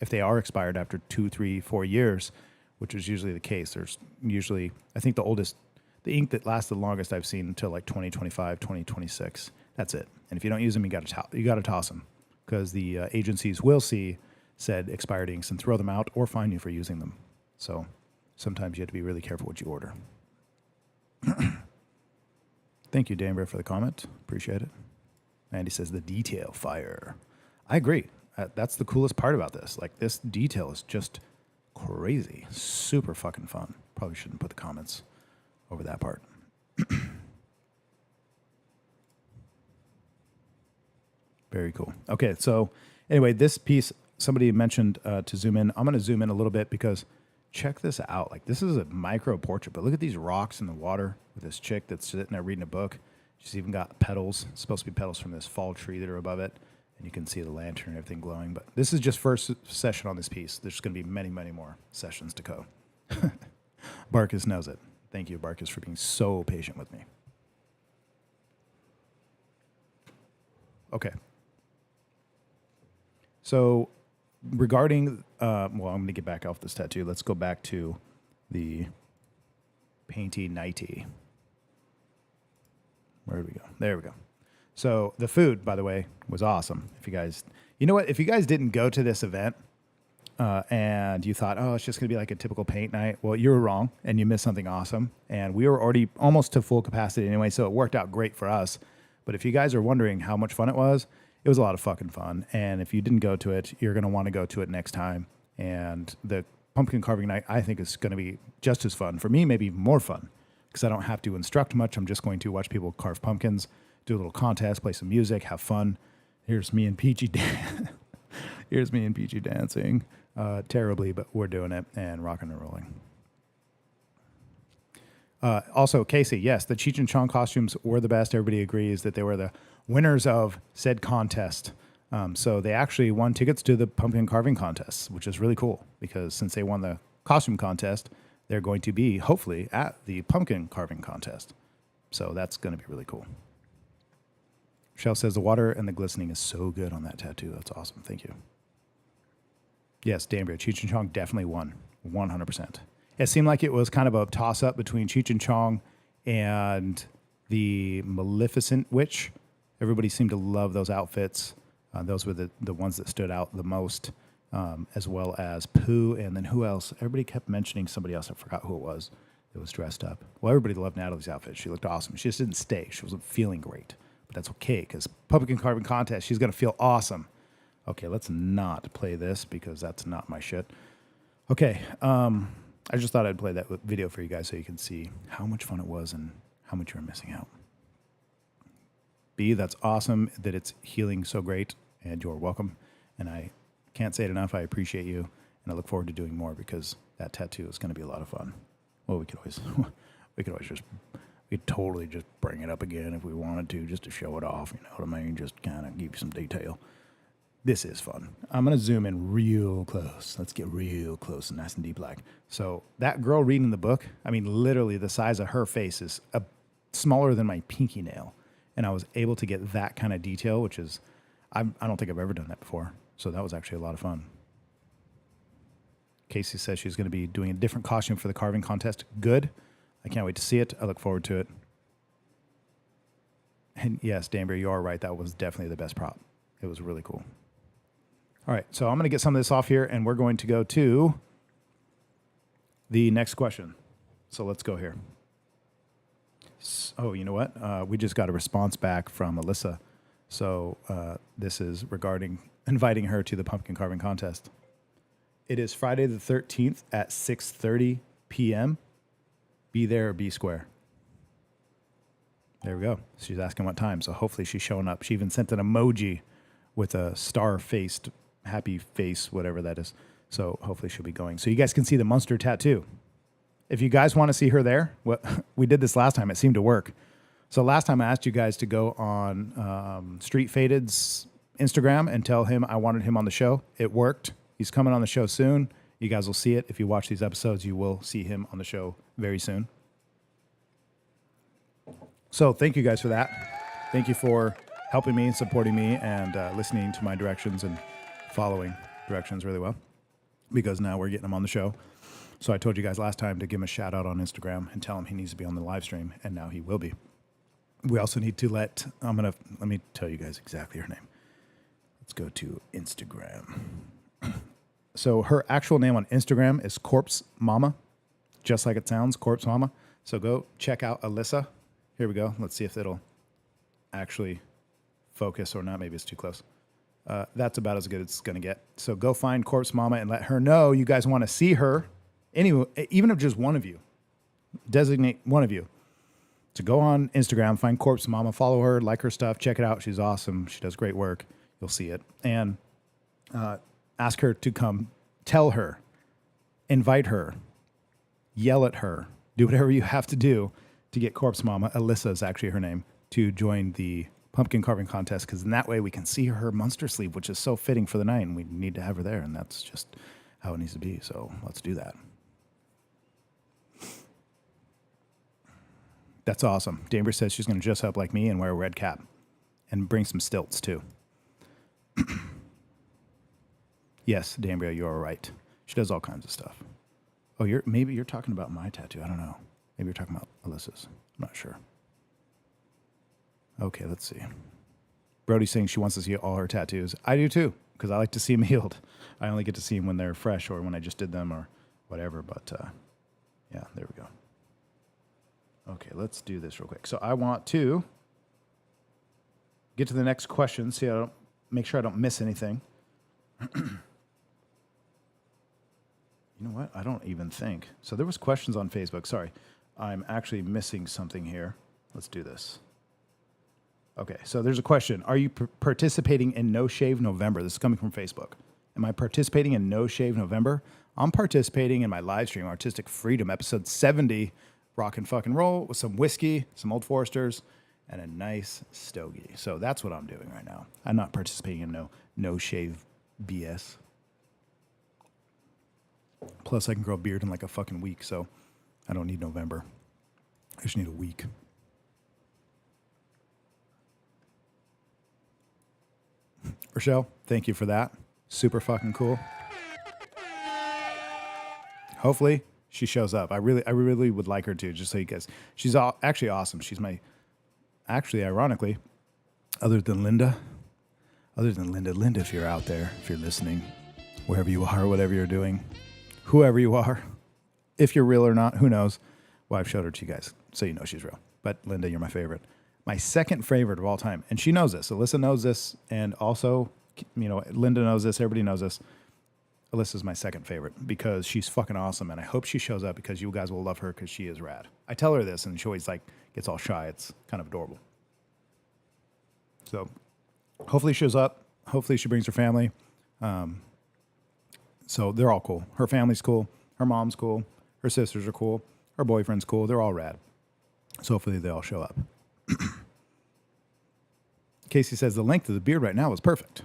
if they are expired after 2, 3, 4 years, which is usually the case, there's usually, I think the ink that lasts the longest I've seen until like 2025, 2026. That's it. And if you don't use them, you got to toss them, because the agencies will see said expired inks and throw them out or fine you for using them. So sometimes you have to be really careful what you order. Thank you, Danbury, for the comment. Appreciate it. Andy says the detail fire. I agree. That's the coolest part about this. Like, this detail is just crazy. Super fucking fun. Probably shouldn't put the comments over that part. Very cool. Okay, so anyway, this piece, somebody mentioned to zoom in. I'm going to zoom in a little bit because check this out. Like, this is a micro portrait, but look at these rocks in the water with this chick that's sitting there reading a book. She's even got petals. It's supposed to be petals from this fall tree that are above it. And you can see the lantern and everything glowing. But this is just first session on this piece. There's going to be many, many more sessions to go. Barkus knows it. Thank you, Barkus, for being so patient with me. Okay. So regarding, I'm going to get back off this tattoo. Let's go back to the Painty Nighty. Where did we go? There we go. So the food, by the way, was awesome. If you guys, you know what? If you guys didn't go to this event and you thought, oh, it's just going to be like a typical paint night, well, you were wrong and you missed something awesome. And we were already almost to full capacity anyway, so it worked out great for us. But if you guys are wondering how much fun it was a lot of fucking fun. And if you didn't go to it, you're going to want to go to it next time. And the pumpkin carving night, I think, is going to be just as fun. For me, maybe more fun, because I don't have to instruct much. I'm just going to watch people carve pumpkins, do a little contest, play some music, have fun. Here's me and Peachy dancing terribly, but we're doing it and rocking and rolling. Also, Casey, yes, the Cheech and Chong costumes were the best. Everybody agrees that they were the winners of said contest. So they actually won tickets to the pumpkin carving contest, which is really cool, because since they won the costume contest, they're going to be, hopefully, at the pumpkin carving contest. So that's going to be really cool. Michelle says the water and the glistening is so good on that tattoo. That's awesome. Thank you. Yes, Danbury, Cheech and Chong definitely won, 100%. It seemed like it was kind of a toss-up between Cheech and Chong and the Maleficent Witch. Everybody seemed to love those outfits. Those were the ones that stood out the most, as well as Pooh. And then who else? Everybody kept mentioning somebody else. I forgot who it was that was dressed up. Well, everybody loved Natalie's outfit. She looked awesome. She just didn't stay. She wasn't feeling great. But that's okay, because pumpkin carving contest, she's going to feel awesome. Okay, let's not play this, because that's not my shit. Okay, I just thought I'd play that video for you guys so you can see how much fun it was and how much you're missing out. B, that's awesome that it's healing so great, and you're welcome. And I can't say it enough. I appreciate you, and I look forward to doing more, because that tattoo is going to be a lot of fun. Well, we could totally just bring it up again if we wanted to, just to show it off. You know what I mean? Just kind of give you some detail. This is fun. I'm going to zoom in real close. Let's get real close and nice and deep like. So that girl reading the book, I mean, literally the size of her face is smaller than my pinky nail. And I was able to get that kind of detail, which is, I don't think I've ever done that before. So that was actually a lot of fun. Casey says she's going to be doing a different costume for the carving contest. Good. I can't wait to see it. I look forward to it. And yes, Danbury, you are right. That was definitely the best prop. It was really cool. All right, so I'm going to get some of this off here, and we're going to go to the next question. So let's go here. Oh, you know what? We just got a response back from Alyssa. So this is regarding inviting her to the pumpkin carving contest. It is Friday the 13th at 6:30 p.m. Be there or be square. There we go. She's asking what time, so hopefully she's showing up. She even sent an emoji with a star-faced happy face, whatever that is. So hopefully she'll be going. So you guys can see the Munster tattoo. If you guys want to see her there, we did this last time. It seemed to work. So last time I asked you guys to go on Street Faded's Instagram and tell him I wanted him on the show. It worked. He's coming on the show soon. You guys will see it. If you watch these episodes, you will see him on the show very soon. So thank you guys for that. Thank you for helping me, supporting me, and listening to my directions and following directions really well, because now we're getting him on the show. So I told you guys last time to give him a shout out on Instagram and tell him he needs to be on the live stream, and now he will be. We also need to let me tell you guys exactly her name. Let's go to Instagram. So her actual name on Instagram is Corpse Mama, just like it sounds, Corpse Mama. So go check out Alyssa. Here we go. Let's see if it'll actually focus or not. Maybe it's too close. That's about as good as it's going to get. So go find Corpse Mama and let her know you guys want to see her. Anyway, even if just one of you, designate one of you to go on Instagram, find Corpse Mama, follow her, like her stuff, check it out. She's awesome. She does great work. You'll see it. And ask her to come, tell her, invite her, yell at her, do whatever you have to do to get Corpse Mama, Alyssa is actually her name, to join the pumpkin carving contest, because in that way we can see her Munster sleeve, which is so fitting for the night, and we need to have her there, and that's just how it needs to be. So let's do that. That's awesome. Damber says she's going to dress up like me and wear a red cap and bring some stilts too. Yes, Dambria, you are right. She does all kinds of stuff. Oh, maybe you're talking about my tattoo. I don't know. Maybe you're talking about Alyssa's. I'm not sure. Okay, let's see. Brody's saying she wants to see all her tattoos. I do too, because I like to see them healed. I only get to see them when they're fresh or when I just did them or whatever. But yeah, there we go. Okay, let's do this real quick. So I want to get to the next question. See, make sure I don't miss anything. You know what? I don't even think. So there was questions on Facebook. Sorry. I'm actually missing something here. Let's do this. Okay, so there's a question. Are you participating in No Shave November? This is coming from Facebook. Am I participating in No Shave November? I'm participating in my live stream, Artistic Freedom, episode 70, rock and fucking roll with some whiskey, some Old Foresters, and a nice stogie. So that's what I'm doing right now. I'm not participating in no shave BS. Plus, I can grow a beard in like a fucking week, so I don't need November. I just need a week. Rochelle, thank you for that. Super fucking cool. Hopefully she shows up. I really would like her to, just so you guys. She's actually awesome. She's actually, ironically, other than Linda, if you're out there, if you're listening, wherever you are, whatever you're doing, whoever you are, if you're real or not, who knows? Well, I've showed her to you guys, so you know she's real. But Linda, you're my favorite. My second favorite of all time. And she knows this. Alyssa knows this. And also, Linda knows this. Everybody knows this. Alyssa's my second favorite because she's fucking awesome. And I hope she shows up because you guys will love her because she is rad. I tell her this and she always gets all shy. It's kind of adorable. So hopefully she shows up. Hopefully she brings her family. So they're all cool. Her family's cool. Her mom's cool. Her sisters are cool. Her boyfriend's cool. They're all rad. So hopefully they all show up. Casey says the length of the beard right now is perfect.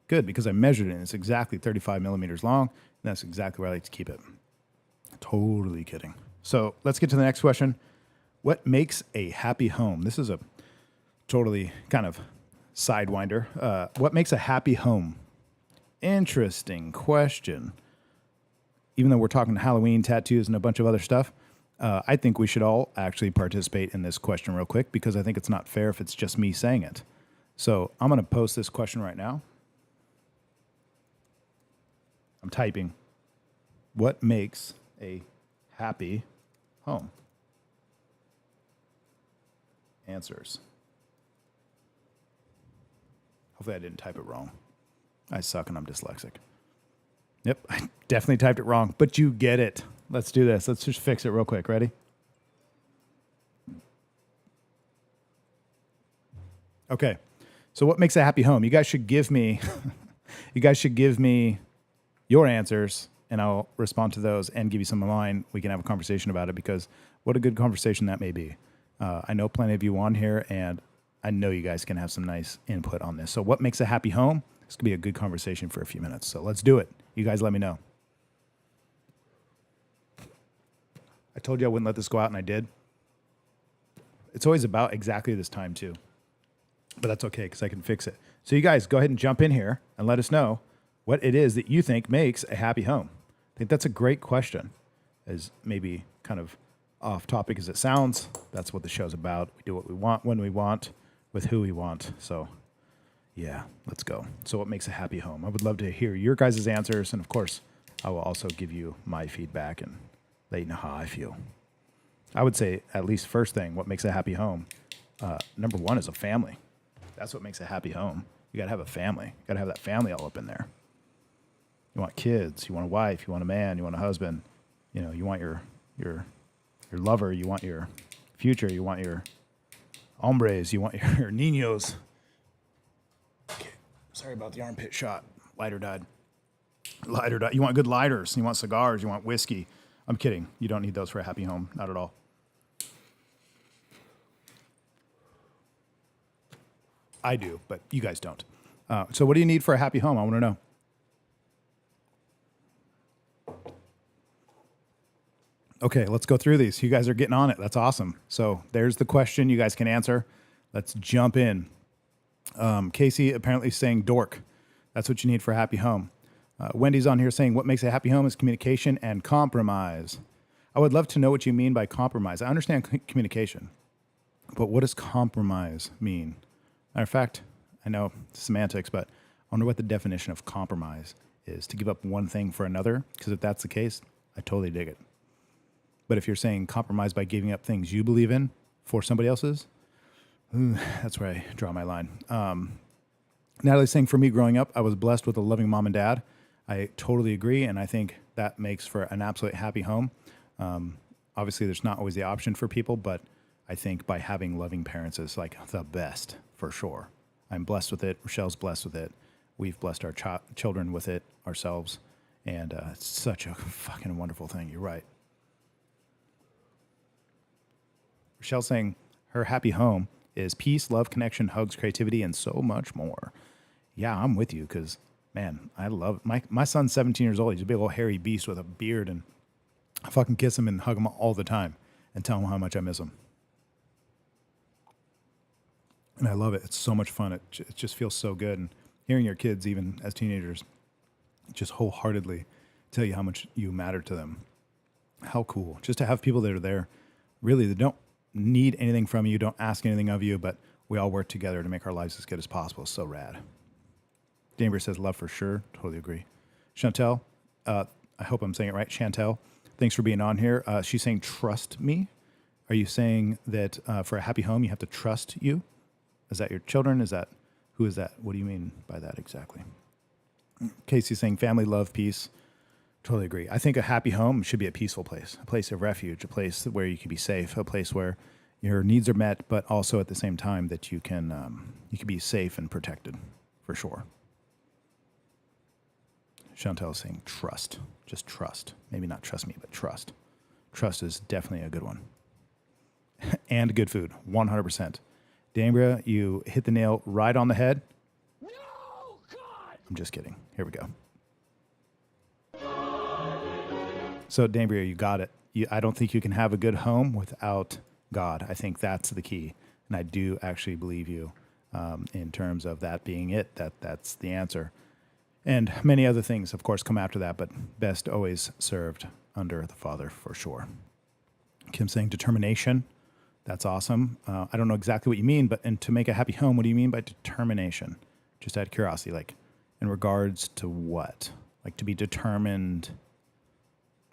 Good, because I measured it and it's exactly 35 millimeters long. And that's exactly where I like to keep it. Totally kidding. So let's get to the next question. What makes a happy home? This is a totally kind of sidewinder. What makes a happy home? Interesting question. Even though we're talking Halloween, tattoos, and a bunch of other stuff, I think we should all actually participate in this question real quick because I think it's not fair if it's just me saying it. So I'm going to post this question right now. I'm typing. What makes a happy home? Answers. Hopefully I didn't type it wrong. I suck and I'm dyslexic. Yep, I definitely typed it wrong, but you get it. Let's do this. Let's just fix it real quick. Ready? Okay. So what makes a happy home? You guys should give me your answers and I'll respond to those and give you some of mine. We can have a conversation about it because what a good conversation that may be. I know plenty of you on here, and I know you guys can have some nice input on this. So what makes a happy home? This could be a good conversation for a few minutes. So let's do it. You guys let me know. I told you I wouldn't let this go out, and I did. It's always about exactly this time, too. But that's okay, because I can fix it. So you guys go ahead and jump in here and let us know what it is that you think makes a happy home. I think that's a great question. As maybe kind of off topic as it sounds, that's what the show's about. We do what we want, when we want, with who we want. So yeah, let's go. So what makes a happy home? I would love to hear your guys' answers. And of course, I will also give you my feedback and let you know how I feel. I would say at least first thing, what makes a happy home? Number one is a family. That's what makes a happy home. You got to have a family. You got to have that family all up in there. You want kids. You want a wife. You want a man. You want a husband. You know, you want your lover. You want your future. You want your hombres. You want your niños. Okay. Sorry about the armpit shot. Lighter died. You want good lighters. You want cigars. You want whiskey. I'm kidding. You don't need those for a happy home. Not at all. I do, but you guys don't. So what do you need for a happy home? I want to know. Okay, let's go through these. You guys are getting on it. That's awesome. So there's the question you guys can answer. Let's jump in. Casey apparently saying dork. That's what you need for a happy home. Wendy's on here saying what makes a happy home is communication and compromise. I would love to know what you mean by compromise. I understand communication, but what does compromise mean? Matter of fact, I know semantics, but I wonder what the definition of compromise is. To give up one thing for another, because if that's the case, I totally dig it. But if you're saying compromise by giving up things you believe in for somebody else's, that's where I draw my line. Natalie's saying, for me growing up, I was blessed with a loving mom and dad. I totally agree, and I think that makes for an absolute happy home. Obviously, there's not always the option for people, but I think by having loving parents is like the best for sure. I'm blessed with it. Rochelle's blessed with it. We've blessed our children with it ourselves, and it's such a fucking wonderful thing. You're right. Rochelle's saying her happy home is peace, love, connection, hugs, creativity, and so much more. Yeah, I'm with you because, man, I love my son's 17 years old. He's a big old hairy beast with a beard, and I fucking kiss him and hug him all the time and tell him how much I miss him. And I love it. It's so much fun. It just feels so good. And hearing your kids, even as teenagers, just wholeheartedly tell you how much you matter to them. How cool. Just to have people that are there, really, that don't need anything from you, don't ask anything of you, but we all work together to make our lives as good as possible. It's so rad. Denver says love for sure. Totally agree. Chantel, I hope I'm saying it right. Chantel, thanks for being on here. She's saying trust me. Are you saying that for a happy home, you have to trust you? Is that your children? Who is that? What do you mean by that exactly? Casey's saying family, love, peace. Totally agree. I think a happy home should be a peaceful place, a place of refuge, a place where you can be safe, a place where your needs are met, but also at the same time that you can be safe and protected, for sure. Chantel is saying trust, just trust. Maybe not trust me, but trust. Trust is definitely a good one. And good food, 100%. Dambria, you hit the nail right on the head. No, God! I'm just kidding. Here we go. So, Dambria, you got it. I don't think you can have a good home without God. I think that's the key. And I do actually believe you in terms of that being it, that's the answer. And many other things, of course, come after that, but best always served under the Father, for sure. Kim saying determination. That's awesome. I don't know exactly what you mean, and to make a happy home, what do you mean by determination? Just out of curiosity, like in regards to what? Like to be determined.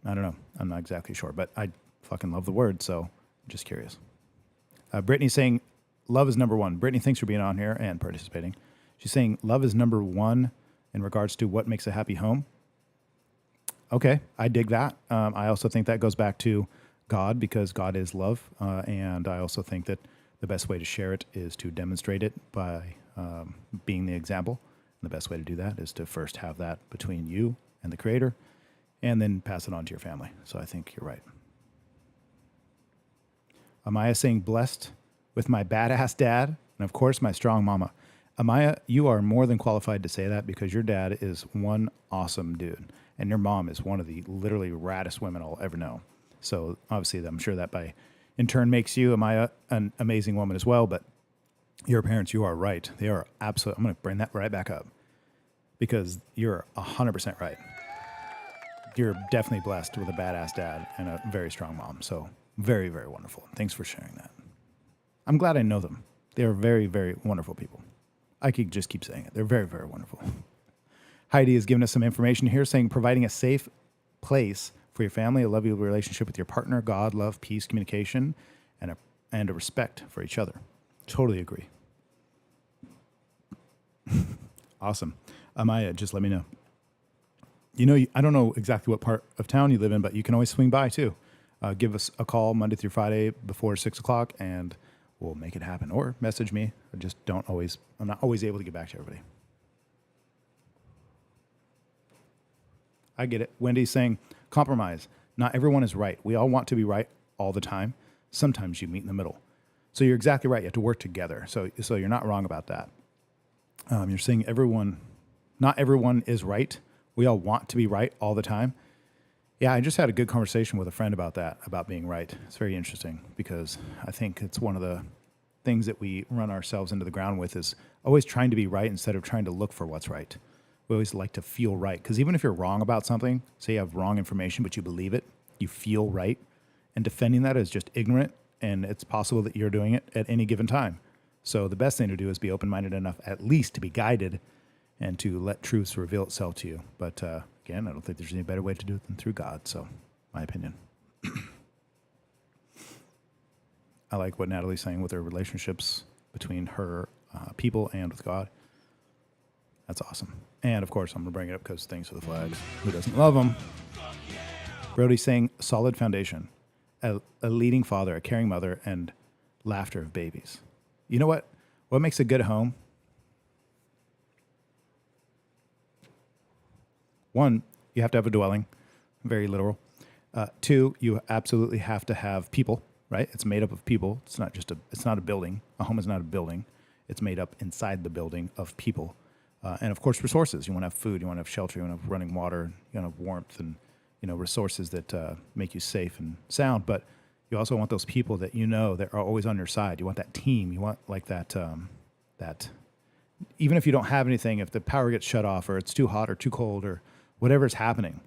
I don't know. I'm not exactly sure, but I fucking love the word, so I'm just curious. Brittany's saying love is number one. Brittany, thanks for being on here and participating. She's saying love is number one in regards to what makes a happy home. Okay, I dig that. I also think that goes back to God, because God is love, and I also think that the best way to share it is to demonstrate it by being the example. And the best way to do that is to first have that between you and the Creator, and then pass it on to your family. So I think you're right. Amaya saying blessed with my badass dad and of course my strong mama. Amaya, you are more than qualified to say that because your dad is one awesome dude and your mom is one of the literally raddest women I'll ever know. So obviously I'm sure that in turn makes you, Amaya, an amazing woman as well. But your parents, you are right. They are absolutely, I'm going to bring that right back up because you're 100% right. You're definitely blessed with a badass dad and a very strong mom. So very, very wonderful. Thanks for sharing that. I'm glad I know them. They are very, very wonderful people. I could just keep saying it. They're very, very wonderful. Heidi has given us some information here saying providing a safe place for your family, a loving relationship with your partner, God, love, peace, communication, and a respect for each other. Totally agree. Awesome. Amaya, just let me know. You know, I don't know exactly what part of town you live in, but you can always swing by too. Give us a call Monday through Friday before 6 o'clock and we'll make it happen. Or message me. I'm not always able to get back to everybody. I get it. Wendy's saying, compromise. Not everyone is right. We all want to be right all the time. Sometimes you meet in the middle. So you're exactly right. You have to work together. So you're not wrong about that. You're saying not everyone is right. We all want to be right all the time. Yeah, I just had a good conversation with a friend about that, about being right. It's very interesting because I think it's one of the things that we run ourselves into the ground with is always trying to be right instead of trying to look for what's right. We always like to feel right because even if you're wrong about something, say you have wrong information, but you believe it, you feel right. And defending that is just ignorant, and it's possible that you're doing it at any given time. So the best thing to do is be open-minded enough at least to be guided and to let truth reveal itself to you. But again, I don't think there's any better way to do it than through God. So my opinion. I like what Natalie's saying with her relationships between her people and with God. That's awesome. And of course, I'm going to bring it up because thanks for the flags. Who doesn't love them? Brody's saying solid foundation, a leading father, a caring mother, and laughter of babies. You know what? What makes a good home? One, you have to have a dwelling, very literal. Two, you absolutely have to have people, right? It's made up of people. It's not a building. A home is not a building. It's made up inside the building of people. And of course, resources. You want to have food, you want to have shelter, you want to have running water, you want to have warmth and, resources that make you safe and sound. But you also want those people that that are always on your side. You want that team. You want like that, even if you don't have anything, if the power gets shut off or it's too hot or too cold or whatever's happening,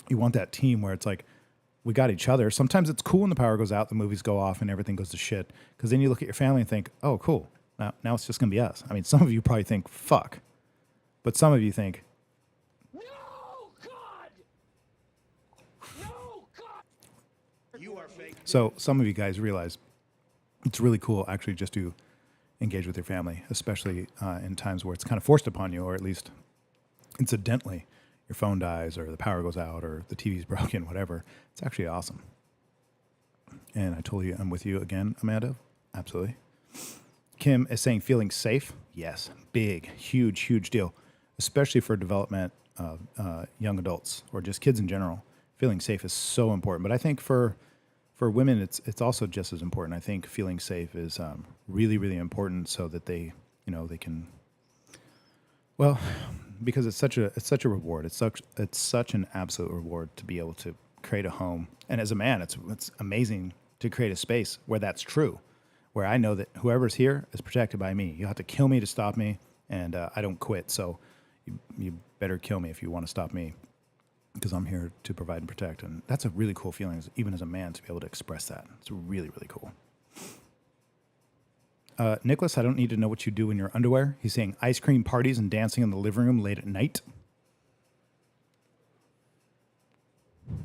you want that team where it's like, we got each other. Sometimes it's cool when the power goes out, the movies go off and everything goes to shit. Because then you look at your family and think, oh, cool. Now it's just going to be us. I mean, some of you probably think, fuck. But some of you think, no, God! No, God! You are fake. So some of you guys realize it's really cool actually just to engage with your family, especially in times where it's kind of forced upon you, or at least incidentally, your phone dies or the power goes out or the TV's broken, whatever. It's actually awesome. And I told you I'm with you again, Amanda. Absolutely. Kim is saying feeling safe. Yes, big, huge, huge deal, especially for development of young adults or just kids in general. Feeling safe is so important. But I think for women, it's also just as important. I think feeling safe is really, really important so that they can. Well, because it's such a reward. It's such an absolute reward to be able to create a home. And as a man, it's amazing to create a space where that's true, where I know that whoever's here is protected by me. You have to kill me to stop me, and I don't quit. So you better kill me if you want to stop me, because I'm here to provide and protect. And that's a really cool feeling, even as a man, to be able to express that. It's really, really cool. Nicholas, I don't need to know what you do in your underwear. He's saying ice cream parties and dancing in the living room late at night.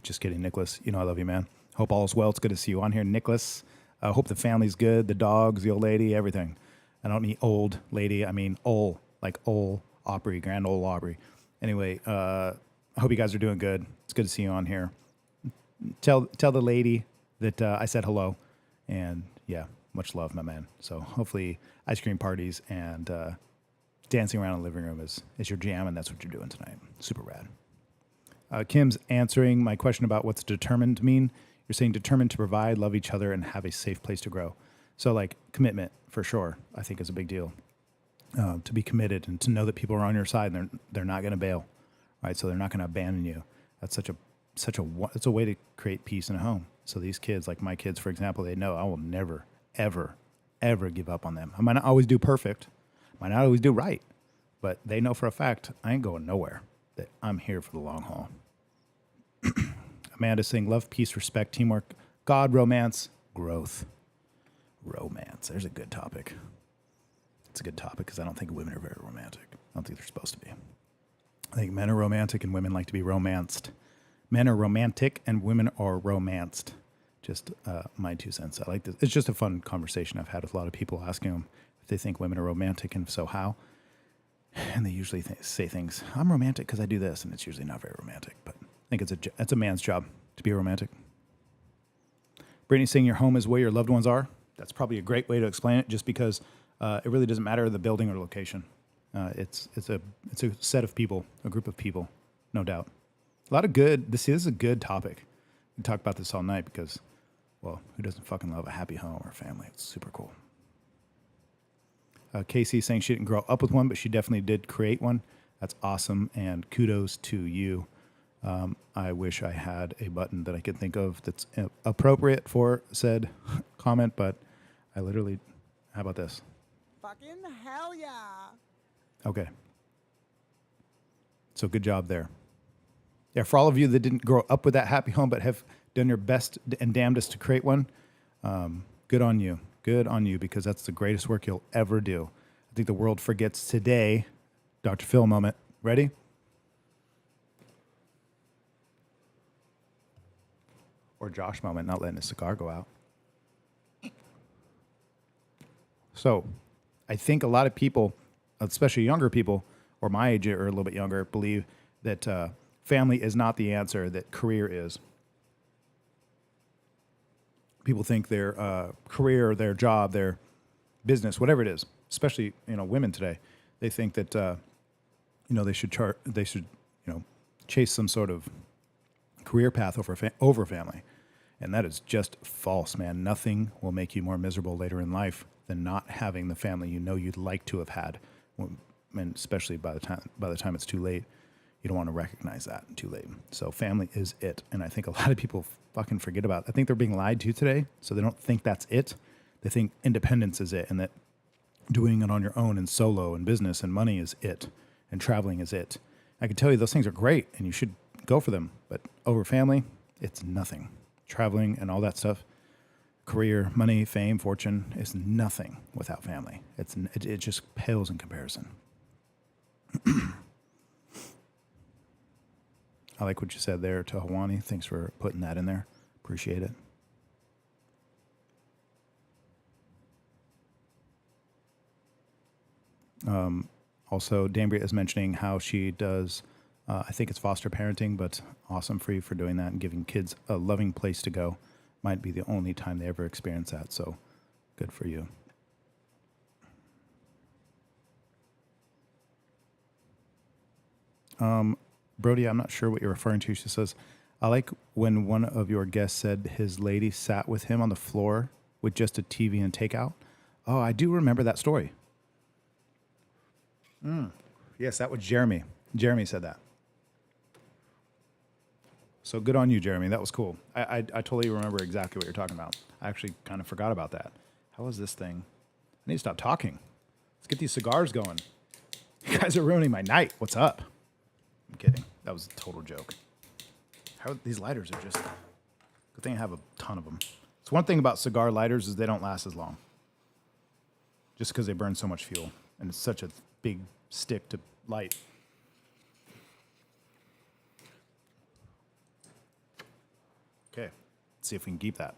Just kidding, Nicholas. You know I love you, man. Hope all is well. It's good to see you on here, Nicholas. I hope the family's good, the dogs, the old lady, everything. I don't mean old lady. I mean old, like old Aubrey, Grand Ole Aubrey. Anyway, I hope you guys are doing good. It's good to see you on here. Tell the lady that I said hello. And yeah, much love, my man. So hopefully ice cream parties and dancing around in the living room is your jam, and that's what you're doing tonight. Super rad. Kim's answering my question about what's determined mean. You're saying determined to provide, love each other, and have a safe place to grow. So like commitment for sure, I think is a big deal. To be committed and to know that people are on your side and they're not going to bail, right? So they're not going to abandon you. That's it's a way to create peace in a home. So these kids, like my kids, for example, they know I will never, ever, ever give up on them. I might not always do perfect, might not always do right, but they know for a fact I ain't going nowhere, that I'm here for the long haul. Amanda's saying love, peace, respect, teamwork, God, romance, growth. Romance. There's a good topic. It's a good topic because I don't think women are very romantic. I don't think they're supposed to be. I think men are romantic and women like to be romanced. Men are romantic and women are romanced. Just my 2 cents. I like this. It's just a fun conversation I've had with a lot of people asking them if they think women are romantic and if so, how. And they usually say things, I'm romantic because I do this, and it's usually not very romantic. But I think it's a man's job to be romantic. Brittany's saying your home is where your loved ones are. That's probably a great way to explain it, just because it really doesn't matter the building or location. It's a set of people, a group of people, no doubt. A lot of good. This is a good topic. We can talk about this all night because, well, who doesn't fucking love a happy home or family? It's super cool. Casey saying she didn't grow up with one, but she definitely did create one. That's awesome, and kudos to you. I wish I had a button that I could think of that's appropriate for said comment, but I literally, how about this? Fucking hell yeah. Okay. So good job there. Yeah, for all of you that didn't grow up with that happy home but have done your best and damnedest to create one, good on you. Good on you, because that's the greatest work you'll ever do. I think the world forgets today. Dr. Phil moment. Ready? Or Josh moment, not letting his cigar go out. So I think a lot of people, especially younger people, or my age or a little bit younger, believe that family is not the answer, that career is. People think their career, their job, their business, whatever it is, especially women today, they think that they should chase some sort of career path over family, and that is just false, man. Nothing will make you more miserable later in life than not having the family you'd like to have had, and especially by the time it's too late. You don't want to recognize that too late. So family is it. And I think a lot of people fucking forget about it. I think they're being lied to today, so they don't think that's it. They think independence is it, and that doing it on your own and solo and business and money is it, and traveling is it. I can tell you those things are great, and you should go for them. But over family, it's nothing. Traveling and all that stuff, career, money, fame, fortune, is nothing without family. It just pales in comparison. I like what you said there to Hawani. Thanks for putting that in there. Appreciate it. Also, Dambria is mentioning how she does, I think it's foster parenting, but awesome for you for doing that and giving kids a loving place to go. Might be the only time they ever experience that, so good for you. Brody, I'm not sure what you're referring to. She says, I like when one of your guests said his lady sat with him on the floor with just a TV and takeout. Oh, I do remember that story. Yes, that was Jeremy. Jeremy said that. So good on you, Jeremy. That was cool. I totally remember exactly what you're talking about. I actually kind of forgot about that. How is this thing? I need to stop talking. Let's get these cigars going. You guys are ruining my night. What's up? I'm kidding. That was a total joke. These lighters are just... Good thing I have a ton of them. It's one thing about cigar lighters is they don't last as long. Just because they burn so much fuel. And it's such a big stick to light. Okay. Let's see if we can keep that.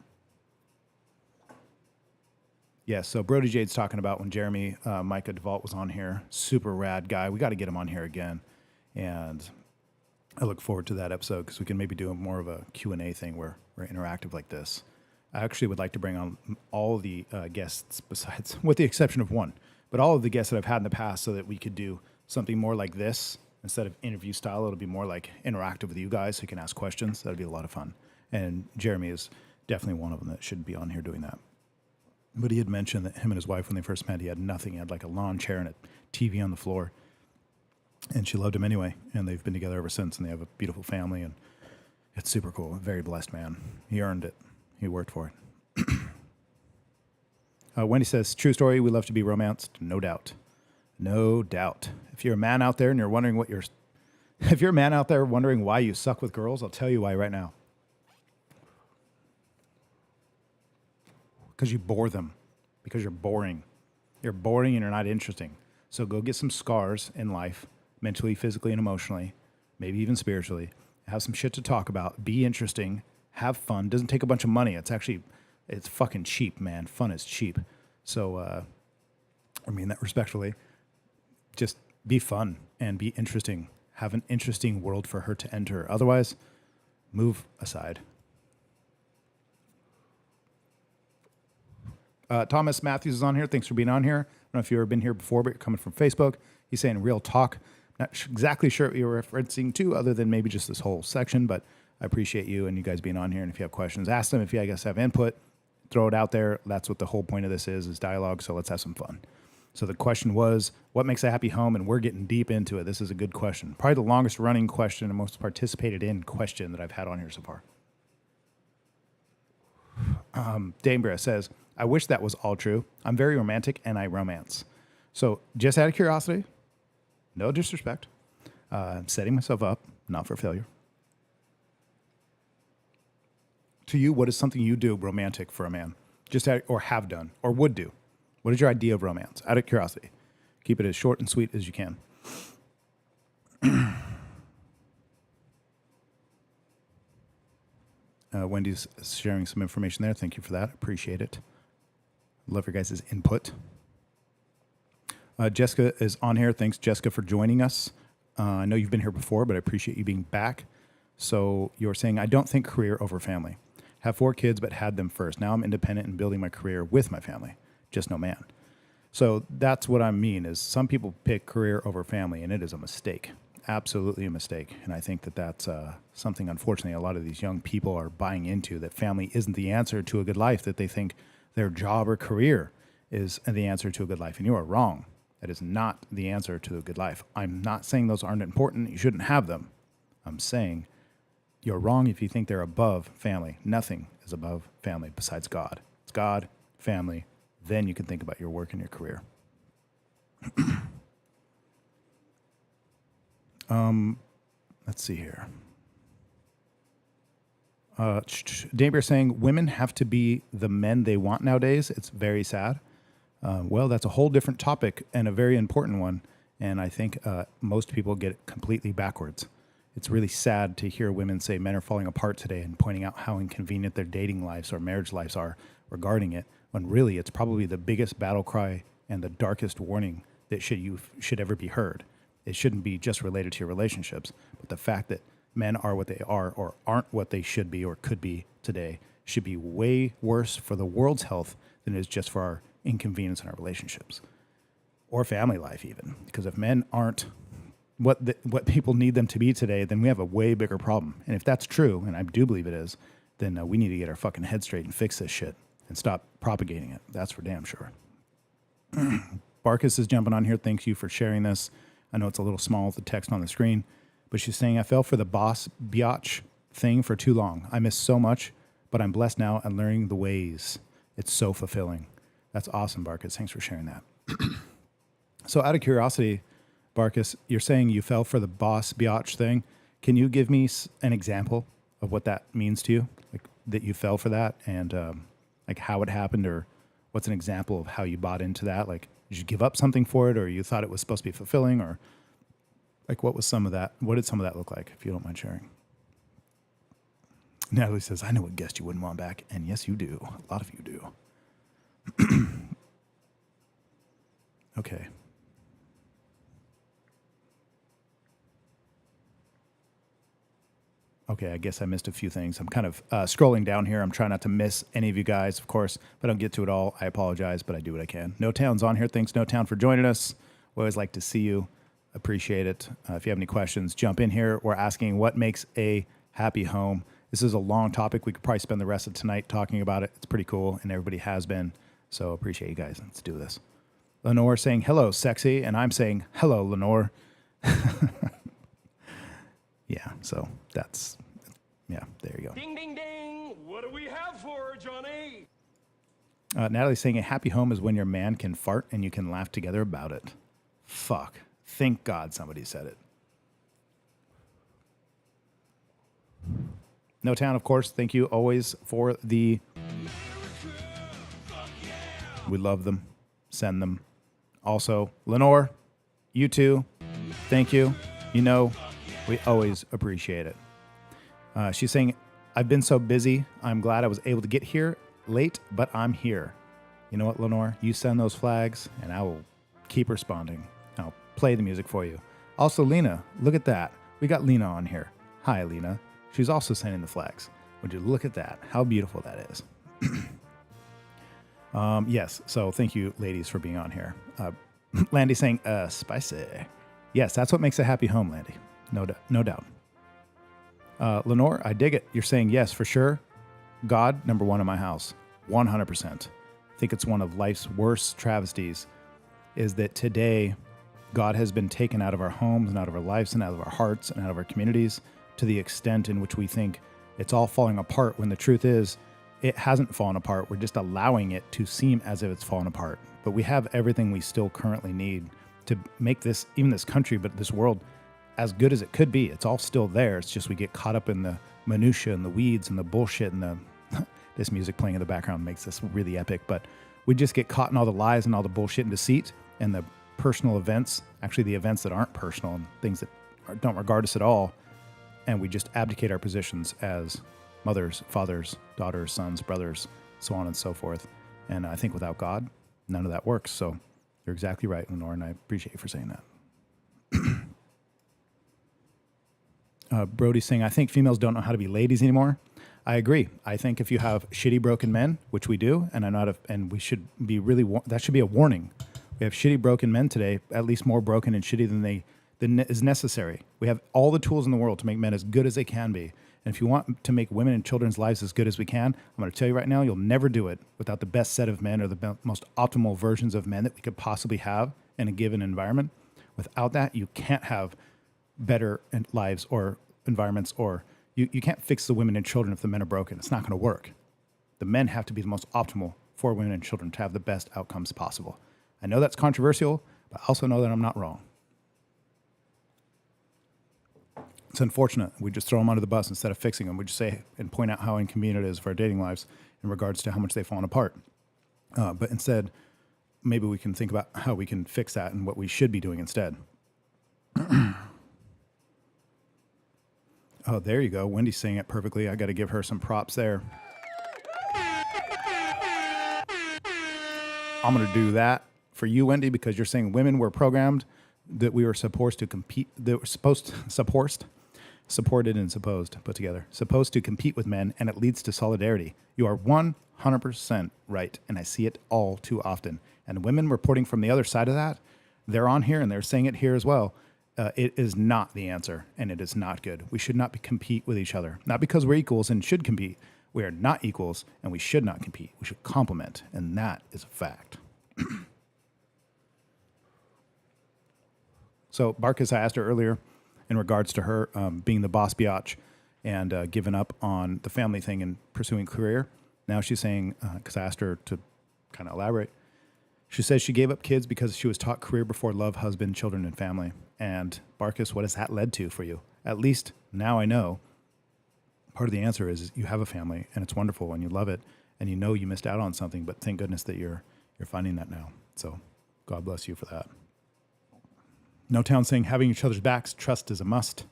Yeah, so Brody Jade's talking about when Jeremy Micah DeVault was on here. Super rad guy. We got to get him on here again. And I look forward to that episode because we can maybe do more of a Q&A thing where we're interactive like this. I actually would like to bring on all of the guests besides, with the exception of one, but all of the guests that I've had in the past so that we could do something more like this instead of interview style, it'll be more like interactive with you guys so you can ask questions. That'd be a lot of fun. And Jeremy is definitely one of them that should be on here doing that. But he had mentioned that him and his wife, when they first met, he had nothing. He had like a lawn chair and a TV on the floor. And she loved him anyway. And they've been together ever since. And they have a beautiful family. And it's super cool. A very blessed man. He earned it. He worked for it. Wendy says, true story. We love to be romanced. No doubt. No doubt. If you're a man out there and you're wondering if you're a man out there wondering why you suck with girls, I'll tell you why right now. Because you bore them. Because you're boring. You're boring and you're not interesting. So go get some scars in life, mentally, physically, and emotionally, maybe even spiritually. Have some shit to talk about. Be interesting. Have fun. Doesn't take a bunch of money. It's fucking cheap, man. Fun is cheap. So, I mean that respectfully. Just be fun and be interesting. Have an interesting world for her to enter. Otherwise, move aside. Thomas Matthews is on here. Thanks for being on here. I don't know if you've ever been here before, but you're coming from Facebook. He's saying real talk. Not exactly sure what you're referencing to other than maybe just this whole section, but I appreciate you and you guys being on here. And if you have questions, ask them. If you, I guess, have input, throw it out there. That's what the whole point of this is dialogue. So let's have some fun. So the question was, what makes a happy home? And we're getting deep into it. This is a good question. Probably the longest running question and most participated in question that I've had on here so far. Dambra says, I wish that was all true. I'm very romantic and I romance. So just out of curiosity, no disrespect, setting myself up, not for failure. To you, what is something you do romantic for a man? Or have done, or would do? What is your idea of romance? Out of curiosity. Keep it as short and sweet as you can. Wendy's sharing some information there. Thank you for that. Appreciate it. Love your guys' input. Jessica is on here. Thanks, Jessica, for joining us. I know you've been here before, but I appreciate you being back. So you're saying, I don't think career over family. Have 4 kids, but had them first. Now I'm independent and building my career with my family. Just no man. So that's what I mean is some people pick career over family, and it is a mistake. Absolutely a mistake. And I think that that's something, unfortunately, a lot of these young people are buying into, that family isn't the answer to a good life, that they think their job or career is the answer to a good life. And you are wrong. That is not the answer to a good life. I'm not saying those aren't important. You shouldn't have them. I'm saying you're wrong if you think they're above family. Nothing is above family besides God. It's God, family. Then you can think about your work and your career. Let's see here. Damber saying women have to be the men they want nowadays. It's very sad. Well, that's a whole different topic and a very important one. And I think most people get it completely backwards. It's really sad to hear women say men are falling apart today and pointing out how inconvenient their dating lives or marriage lives are regarding it, when really it's probably the biggest battle cry and the darkest warning that should ever be heard. It shouldn't be just related to your relationships, but the fact that men are what they are or aren't what they should be or could be today should be way worse for the world's health than it is just for our inconvenience in our relationships or family life even. Because if men aren't what people need them to be today, then we have a way bigger problem. And if that's true, and I do believe it is, then we need to get our fucking head straight and fix this shit and stop propagating it. That's for damn sure. Barkus is jumping on here. Thank you for sharing this. I know it's a little small, the text on the screen, but she's saying, I fell for the boss biatch thing for too long. I missed so much, but I'm blessed now and learning the ways. It's so fulfilling. That's awesome, Barkus. Thanks for sharing that. So out of curiosity, Barkus, you're saying you fell for the boss biatch thing. Can you give me an example of what that means to you? Like that you fell for that and like how it happened, or what's an example of how you bought into that? Like, did you give up something for it, or you thought it was supposed to be fulfilling, or like what was some of that? What did some of that look like, if you don't mind sharing? Natalie says, I know what guest you wouldn't want back. And yes, you do. A lot of you do. Okay. Okay, I guess I missed a few things. I'm kind of scrolling down here. I'm trying not to miss any of you guys, of course. If I don't get to it all, I apologize, but I do what I can. No Town's on here. Thanks, No Town, for joining us. We always like to see you. Appreciate it. If you have any questions, jump in here. We're asking what makes a happy home. This is a long topic. We could probably spend the rest of tonight talking about it. It's pretty cool, and everybody has been. So appreciate you guys. Let's do this. Lenore saying, hello, sexy. And I'm saying, hello, Lenore. Yeah, so that's, yeah, there you go. Ding, ding, ding. What do we have for her, Johnny? Natalie's saying a happy home is when your man can fart and you can laugh together about it. Fuck. Thank God somebody said it. No Town, of course. Thank you always for the... We love them. Send them. Also, Lenore, you too. Thank you. You know, we always appreciate it. She's saying, I've been so busy. I'm glad I was able to get here late, but I'm here. You know what, Lenore? You send those flags, and I will keep responding. I'll play the music for you. Also, Lena, look at that. We got Lena on here. Hi, Lena. She's also sending the flags. Would you look at that? How beautiful that is. Yes, so thank you, ladies, for being on here. Landy saying, spicy. Yes, that's what makes a happy home, Landy. No doubt. Lenore, I dig it. You're saying yes, for sure. God, number one in my house. 100%. I think it's one of life's worst travesties is that today God has been taken out of our homes and out of our lives and out of our hearts and out of our communities to the extent in which we think it's all falling apart when the truth is it hasn't fallen apart. We're just allowing it to seem as if it's fallen apart. But we have everything we still currently need to make this, even this country, but this world as good as it could be. It's all still there. It's just we get caught up in the minutia and the weeds and the bullshit and the this music playing in the background makes this really epic, but we just get caught in all the lies and all the bullshit and deceit and the personal events, actually the events that aren't personal and things that don't regard us at all. And we just abdicate our positions as mothers, fathers, daughters, sons, brothers, so on and so forth. And I think without God, none of that works. So you're exactly right, Lenore, and I appreciate you for saying that. Brody's saying, I think females don't know how to be ladies anymore. I agree. I think if you have shitty, broken men, which we do, and we should be really, that should be a warning. We have shitty, broken men today, at least more broken and shitty than is necessary. We have all the tools in the world to make men as good as they can be. And if you want to make women and children's lives as good as we can, I'm going to tell you right now, you'll never do it without the best set of men or the most optimal versions of men that we could possibly have in a given environment. Without that, you can't have better lives or environments, or you can't fix the women and children if the men are broken. It's not going to work. The men have to be the most optimal for women and children to have the best outcomes possible. I know that's controversial, but I also know that I'm not wrong. It's unfortunate. We just throw them under the bus instead of fixing them. We just say and point out how inconvenient it is for our dating lives in regards to how much they've fallen apart. But instead, maybe we can think about how we can fix that and what we should be doing instead. Oh, there you go. Wendy's saying it perfectly. I got to give her some props there. I'm going to do that for you, Wendy, because you're saying women were programmed that we were supposed to compete, that were supported and supposed, put together, supposed to compete with men, and it leads to solidarity. You are 100% right, and I see it all too often. And women reporting from the other side of that, they're on here and they're saying it here as well. It is not the answer, and it is not good. We should not compete with each other. Not because we're equals and should compete. We are not equals, and we should not compete. We should complement, and that is a fact. So, Barkus, I asked her earlier in regards to her being the boss biatch and giving up on the family thing and pursuing career. Now she's saying, because I asked her to kind of elaborate, she says she gave up kids because she was taught career before love, husband, children, and family. And Barkus, what has that led to for you? At least now I know part of the answer is you have a family and it's wonderful and you love it and you know you missed out on something, but thank goodness that you're finding that now. So God bless you for that. No Town saying having each other's backs, trust is a must.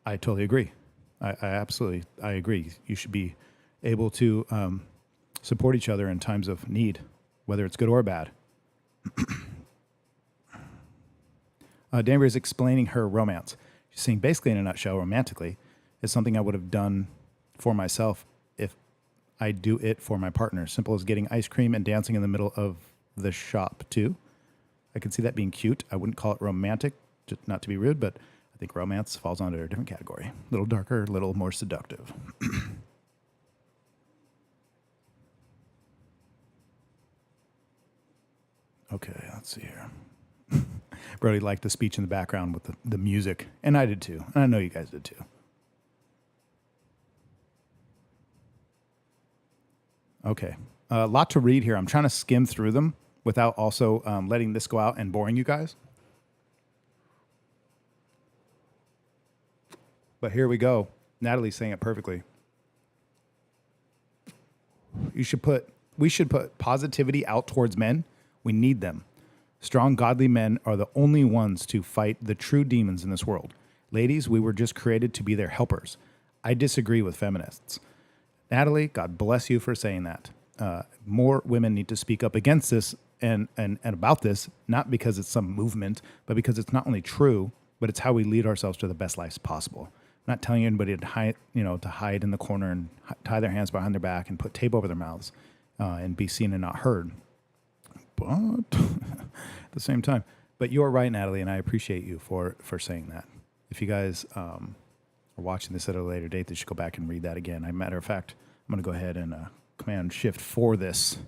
I totally agree. I absolutely agree. You should be able to support each other in times of need, whether it's good or bad. Danbury is explaining her romance. She's saying basically in a nutshell, romantically, is something I would have done for myself if I do it for my partner. Simple as getting ice cream and dancing in the middle of the shop too. I could see that being cute. I wouldn't call it romantic Just not to be rude, but I think romance falls under a different category. A little darker, a little more seductive. Okay, let's see here. Brody liked the speech in the background with the music, and I did too. And I know you guys did too. Okay, a lot to read here. I'm trying to skim through them without also letting this go out and boring you guys. But here we go. Natalie's saying it perfectly. We should put positivity out towards men. We need them. Strong, godly men are the only ones to fight the true demons in this world. Ladies, we were just created to be their helpers. I disagree with feminists. Natalie, God bless you for saying that. More women need to speak up against this and about this, not because it's some movement, but because it's not only true, but it's how we lead ourselves to the best lives possible. I'm not telling anybody to hide in the corner and tie their hands behind their back and put tape over their mouths and be seen and not heard. But at the same time, but you're right, Natalie, and I appreciate you for saying that. If you guys are watching this at a later date, they should go back and read that again. As a matter of fact, I'm going to go ahead and Command Shift for this,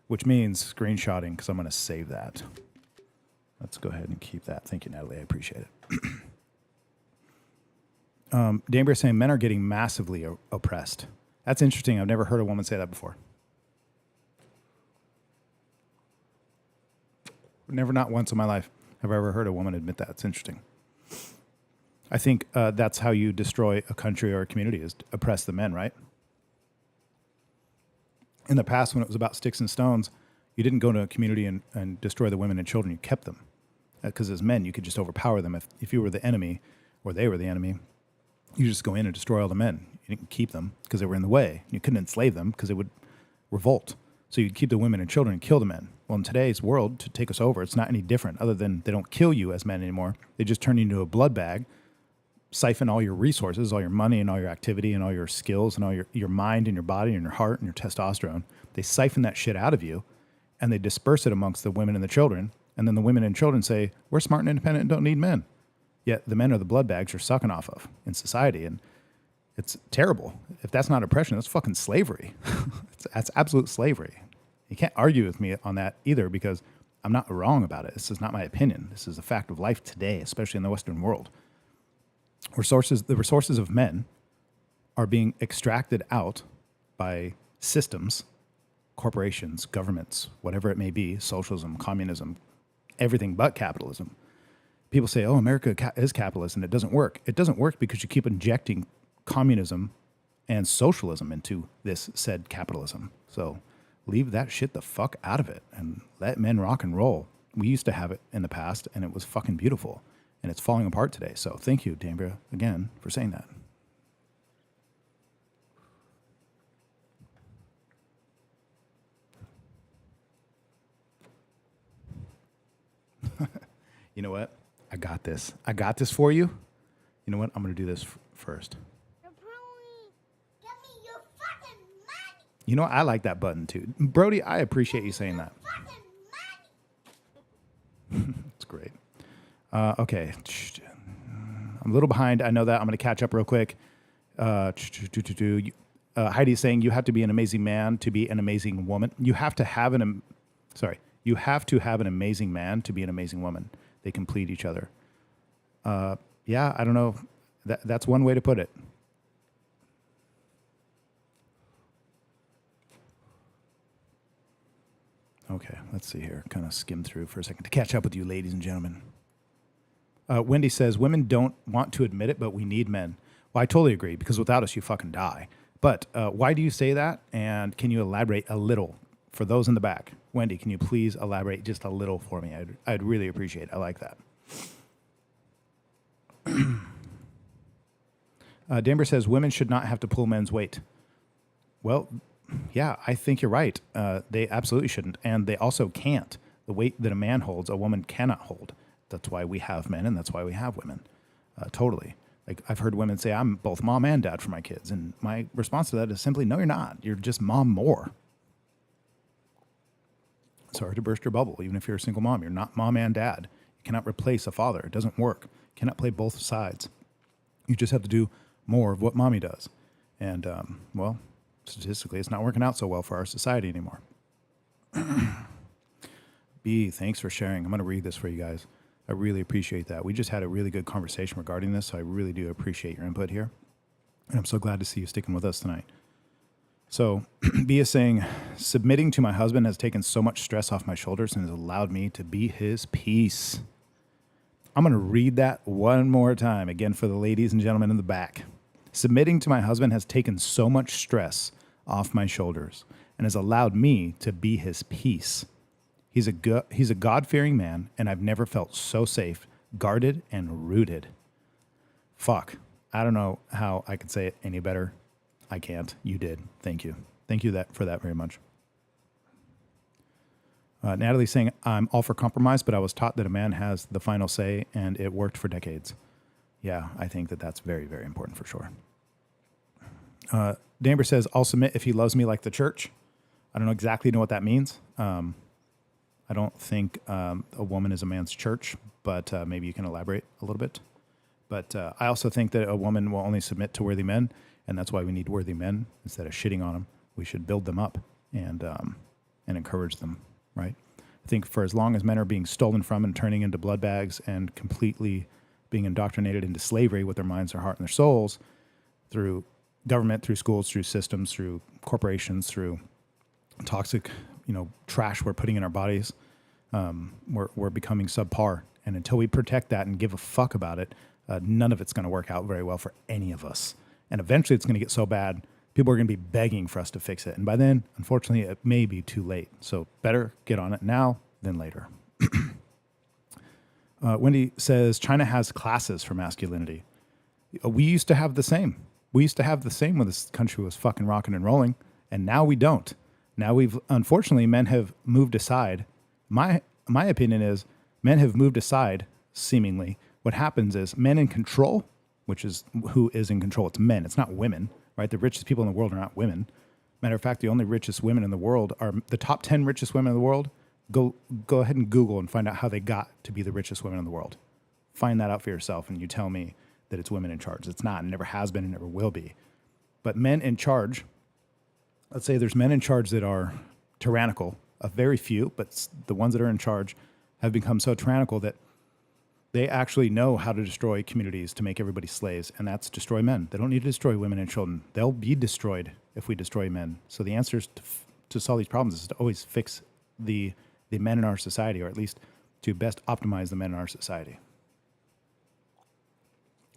which means screenshotting, because I'm going to save that. Let's go ahead and keep that. Thank you, Natalie. I appreciate it. Danbury saying men are getting massively oppressed. That's interesting. I've never heard a woman say that before. Never, not once in my life have I ever heard a woman admit that. It's interesting. I think that's how you destroy a country or a community, is to oppress the men, right? In the past, when it was about sticks and stones, you didn't go to a community and destroy the women and children. You kept them. Because as men, you could just overpower them. If you were the enemy or they were the enemy, you just go in and destroy all the men. You didn't keep them because they were in the way. You couldn't enslave them because they would revolt. So you'd keep the women and children and kill the men. Well, in today's world, to take us over, it's not any different other than they don't kill you as men anymore. They just turn you into a blood bag, siphon all your resources, all your money and all your activity and all your skills and all your mind and your body and your heart and your testosterone. They siphon that shit out of you and they disperse it amongst the women and the children. And then the women and children say, we're smart and independent and don't need men. Yet the men are the blood bags you're sucking off of in society. And it's terrible. If that's not oppression, that's fucking slavery. That's absolute slavery. You can't argue with me on that either, because I'm not wrong about it. This is not my opinion. This is a fact of life today, especially in the Western world. The resources of men are being extracted out by systems, corporations, governments, whatever it may be, socialism, communism, everything but capitalism. People say, oh, America is capitalist and it doesn't work. It doesn't work because you keep injecting communism and socialism into this said capitalism. So leave that shit the fuck out of it and let men rock and roll. We used to have it in the past and it was fucking beautiful, and it's falling apart today. So thank you, Danbury, again for saying that. You know what? I got this. I got this for you. You know what? I'm going to do this first. Give me your fucking money. You know what? I like that button too. Brody, I appreciate you saying that. It's great. Okay. I'm a little behind. I know that. I'm going to catch up real quick. Heidi's saying you have to be an amazing man to be an amazing woman. You have to have you have to have an amazing man to be an amazing woman. They complete each other. Yeah, I don't know. That's one way to put it. Okay, let's see here. Kind of skim through for a second to catch up with you, ladies and gentlemen. Wendy says, women don't want to admit it, but we need men. Well, I totally agree, because without us, you fucking die. But why do you say that? And can you elaborate a little for those in the back? Wendy, can you please elaborate just a little for me? I'd really appreciate it. I like that. Denver says, women should not have to pull men's weight. Well, yeah, I think you're right. They absolutely shouldn't. And they also can't. The weight that a man holds, a woman cannot hold. That's why we have men and that's why we have women. Totally. Like, I've heard women say, I'm both mom and dad for my kids. And my response to that is simply, no, you're not. You're just mom more. Sorry to burst your bubble. Even if you're a single mom, you're not mom and dad. You cannot replace a father. It doesn't work. You cannot play both sides. You just have to do more of what mommy does. And, well, statistically, it's not working out so well for our society anymore. B, thanks for sharing. I'm going to read this for you guys. I really appreciate that. We just had a really good conversation regarding this, so I really do appreciate your input here. And I'm so glad to see you sticking with us tonight. So, B is saying, submitting to my husband has taken so much stress off my shoulders and has allowed me to be his peace. I'm going to read that one more time, again for the ladies and gentlemen in the back. Submitting to my husband has taken so much stress off my shoulders and has allowed me to be his peace. He's a God-fearing man, and I've never felt so safe, guarded, and rooted. Fuck. I don't know how I could say it any better. I can't. You did. Thank you. Thank you for that very much. Natalie's saying, I'm all for compromise, but I was taught that a man has the final say, and it worked for decades. Yeah, I think that that's very, very important for sure. Damber says, I'll submit if he loves me like the church. I don't exactly know what that means. I don't think a woman is a man's church, but maybe you can elaborate a little bit. But I also think that a woman will only submit to worthy men, and that's why we need worthy men. Instead of shitting on them, we should build them up and encourage them, right? I think for as long as men are being stolen from and turning into blood bags and completely being indoctrinated into slavery with their minds, their heart, and their souls through government, through schools, through systems, through corporations, through toxic, trash we're putting in our bodies, we're becoming subpar. And until we protect that and give a fuck about it, none of it's going to work out very well for any of us. And eventually it's going to get so bad, people are going to be begging for us to fix it. And by then, unfortunately, it may be too late. So better get on it now than later. Wendy says, China has classes for masculinity. We used to have the same. We used to have the same when this country was fucking rocking and rolling. And now we don't. Now unfortunately, men have moved aside. My opinion is men have moved aside, seemingly. What happens is men in control, which is who is in control. It's men. It's not women, right? The richest people in the world are not women. Matter of fact, the only richest women in the world are the top 10 richest women in the world. Go ahead and Google and find out how they got to be the richest women in the world. Find that out for yourself, and you tell me that it's women in charge. It's not. It never has been and never will be. But men in charge, let's say there's men in charge that are tyrannical, a very few, but the ones that are in charge have become so tyrannical that they actually know how to destroy communities to make everybody slaves, and that's destroy men. They don't need to destroy women and children. They'll be destroyed if we destroy men. So the answer to solve these problems is to always fix the men in our society, or at least to best optimize the men in our society.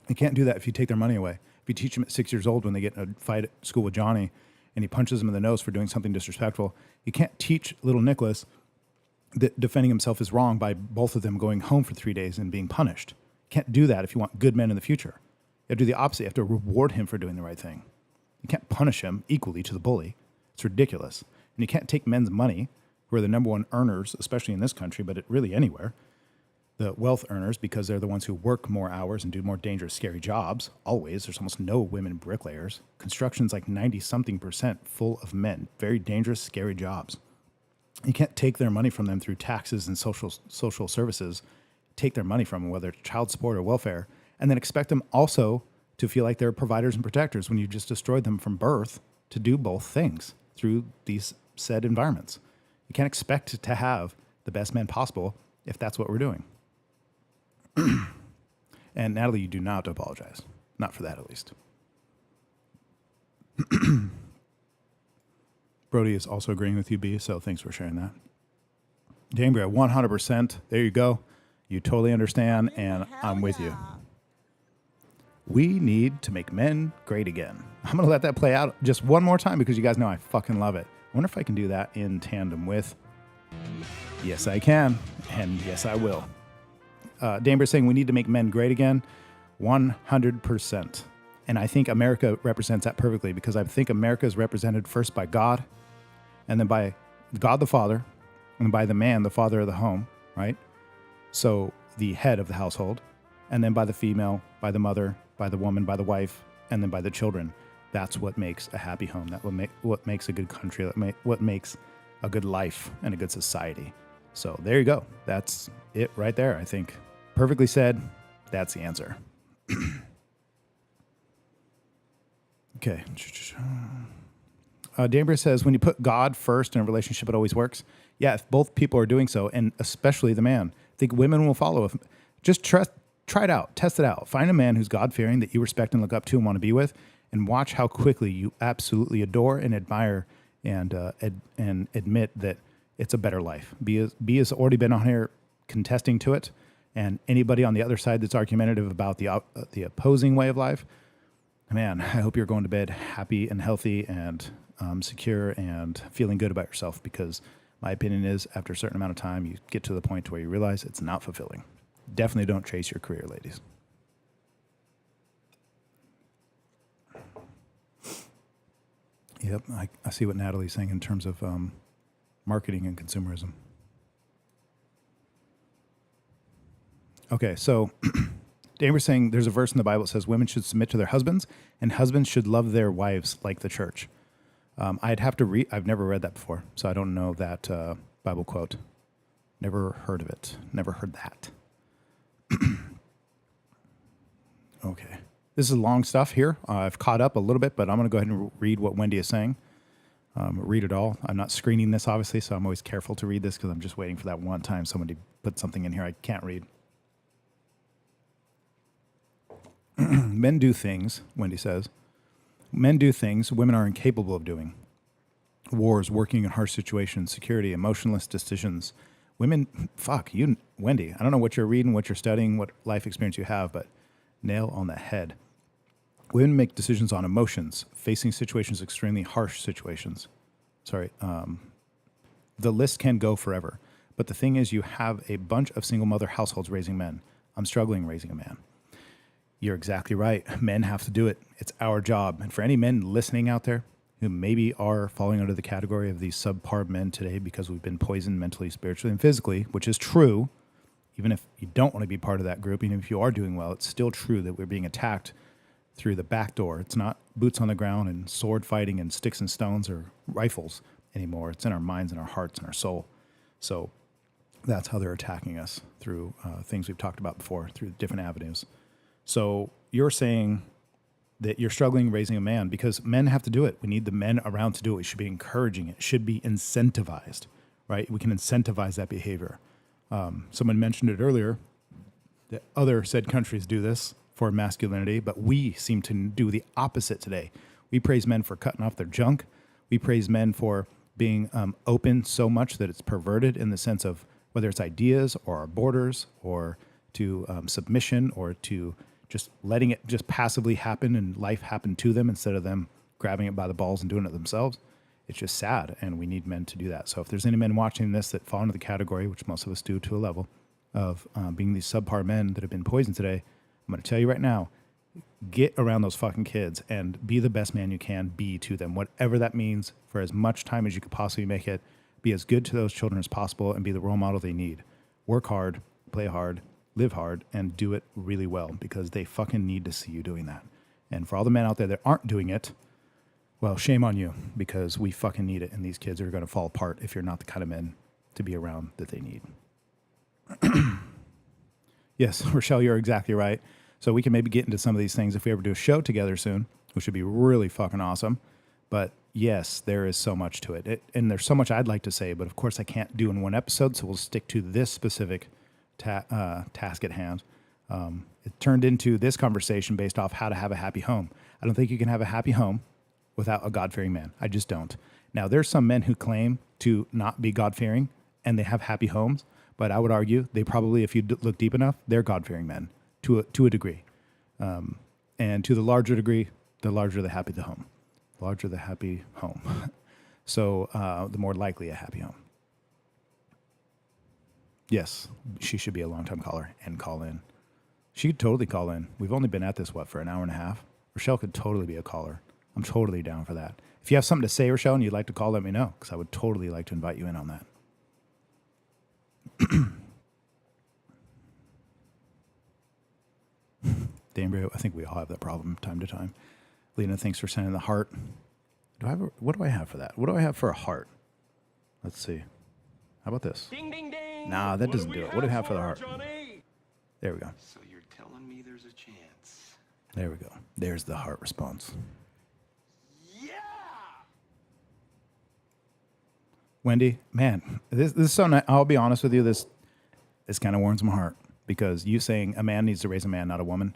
You can't do that if you take their money away. If you teach them at 6 years old when they get in a fight at school with Johnny and he punches them in the nose for doing something disrespectful, you can't teach little Nicholas that defending himself is wrong by both of them going home for 3 days and being punished. You can't do that if you want good men in the future. You have to do the opposite. You have to reward him for doing the right thing. You can't punish him equally to the bully. It's ridiculous. And you can't take men's money, who are the number one earners, especially in this country, but really anywhere, the wealth earners, because they're the ones who work more hours and do more dangerous, scary jobs. Always. There's almost no women bricklayers. Construction's like 90-something% full of men. Very dangerous, scary jobs. You can't take their money from them through taxes and social services, take their money from them, whether it's child support or welfare, and then expect them also to feel like they're providers and protectors when you just destroyed them from birth to do both things through these said environments. You can't expect to have the best men possible if that's what we're doing. And Natalie, you do not have to apologize. Not for that, at least. Brody is also agreeing with you, B, so thanks for sharing that. Dambria, 100%. There you go. You totally understand, and I'm with you. We need to make men great again. I'm going to let that play out just one more time because you guys know I fucking love it. I wonder if I can do that in tandem with... Yes, I can, and yes, I will. Dambria saying we need to make men great again. 100%. And I think America represents that perfectly because I think America is represented first by God, and then by God the Father, and by the man, the father of the home, right? So the head of the household, and then by the female, by the mother, by the woman, by the wife, and then by the children. That's what makes a happy home. That what makes a good country. What makes a good life and a good society. So there you go. That's it right there, I think. Perfectly said. That's the answer. Okay. Danbury says, when you put God first in a relationship, it always works. Yeah, if both people are doing so, and especially the man, I think women will follow. Just try it out, test it out. Find a man who's God-fearing that you respect and look up to and want to be with, and watch how quickly you absolutely adore and admire and admit that it's a better life. B has already been on here contesting to it, and anybody on the other side that's argumentative about the opposing way of life, man, I hope you're going to bed happy and healthy and secure and feeling good about yourself, because my opinion is after a certain amount of time, you get to the point where you realize it's not fulfilling. Definitely don't chase your career, ladies. Yep, I see what Natalie's saying in terms of marketing and consumerism. Okay, so Dan was saying there's a verse in the Bible that says women should submit to their husbands and husbands should love their wives like the church. I'd have to read. I've never read that before, so I don't know that Bible quote. Never heard of it. Never heard that. Okay. This is long stuff here. I've caught up a little bit, but I'm going to go ahead and read what Wendy is saying. Read it all. I'm not screening this, obviously, so I'm always careful to read this because I'm just waiting for that one time somebody put something in here I can't read. Men do things, Wendy says. Men do things women are incapable of doing. Wars, working in harsh situations, security, emotionless decisions. Women, fuck, you, Wendy, I don't know what you're reading, what you're studying, what life experience you have, but nail on the head. Women make decisions on emotions, facing situations, extremely harsh situations. The list can go forever. But the thing is, you have a bunch of single mother households raising men. I'm struggling raising a man. You're exactly right. Men have to do it. It's our job. And for any men listening out there who maybe are falling under the category of these subpar men today because we've been poisoned mentally, spiritually, and physically, which is true, even if you don't want to be part of that group, even if you are doing well, it's still true that we're being attacked through the back door. It's not boots on the ground and sword fighting and sticks and stones or rifles anymore. It's in our minds and our hearts and our soul. So that's how they're attacking us, through things we've talked about before, through different avenues. So you're saying that you're struggling raising a man because men have to do it. We need the men around to do it. We should be encouraging it. It should be incentivized, right? We can incentivize that behavior. Someone mentioned it earlier that other said countries do this for masculinity, but we seem to do the opposite today. We praise men for cutting off their junk. We praise men for being open so much that it's perverted in the sense of whether it's ideas or our borders or to submission or to just letting it just passively happen and life happen to them instead of them grabbing it by the balls and doing it themselves. It's just sad, and we need men to do that. So if there's any men watching this that fall into the category, which most of us do to a level, of being these subpar men that have been poisoned today, I'm going to tell you right now, get around those fucking kids and be the best man you can be to them, whatever that means, for as much time as you could possibly make it. Be as good to those children as possible and be the role model they need. Work hard, play hard, live hard, and do it really well, because they fucking need to see you doing that. And for all the men out there that aren't doing it, well, shame on you, because we fucking need it, and these kids are going to fall apart if you're not the kind of men to be around that they need. Yes, Rochelle, you're exactly right. So we can maybe get into some of these things if we ever do a show together soon, which would be really fucking awesome. But yes, there is so much to it. And there's so much I'd like to say, but of course I can't do in one episode, so we'll stick to this specific task at hand. It turned into this conversation based off how to have a happy home. I don't think you can have a happy home without a God-fearing man. I just don't. Now, there's some men who claim to not be God-fearing and they have happy homes, but I would argue they probably, if you look deep enough, they're God-fearing men to a degree. And to the larger degree, the larger the happy the home. Larger the happy home. So the more likely a happy home. Yes, she should be a long-time caller and call in. She could totally call in. We've only been at this, for an hour and a half? Rochelle could totally be a caller. I'm totally down for that. If you have something to say, Rochelle, and you'd like to call, let me know, because I would totally like to invite you in on that. Danbury, I think we all have that problem time to time. Lena, thanks for sending the heart. What do I have for that? What do I have for a heart? Let's see. How about this? Ding, ding, ding. Nah, that What do doesn't we do it. What do we have have for the her, heart? Johnny? There we go. So you're telling me there's a chance? There we go. There's the heart response. Yeah! Wendy, man, this is so nice. I'll be honest with you. This kind of warms my heart because you saying a man needs to raise a man, not a woman.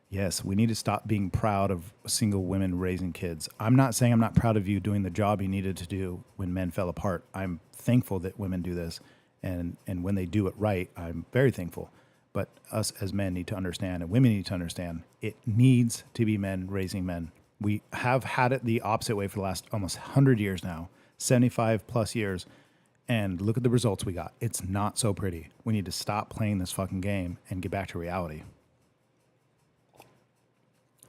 Yes, we need to stop being proud of single women raising kids. I'm not saying I'm not proud of you doing the job you needed to do when men fell apart. I'm thankful that women do this, and when they do it right, I'm very thankful. But us as men need to understand, and women need to understand, it needs to be men raising men. We have had it the opposite way for the last almost 100 years now, 75 plus years, and look at the results we got. It's not so pretty. We need to stop playing this fucking game and get back to reality.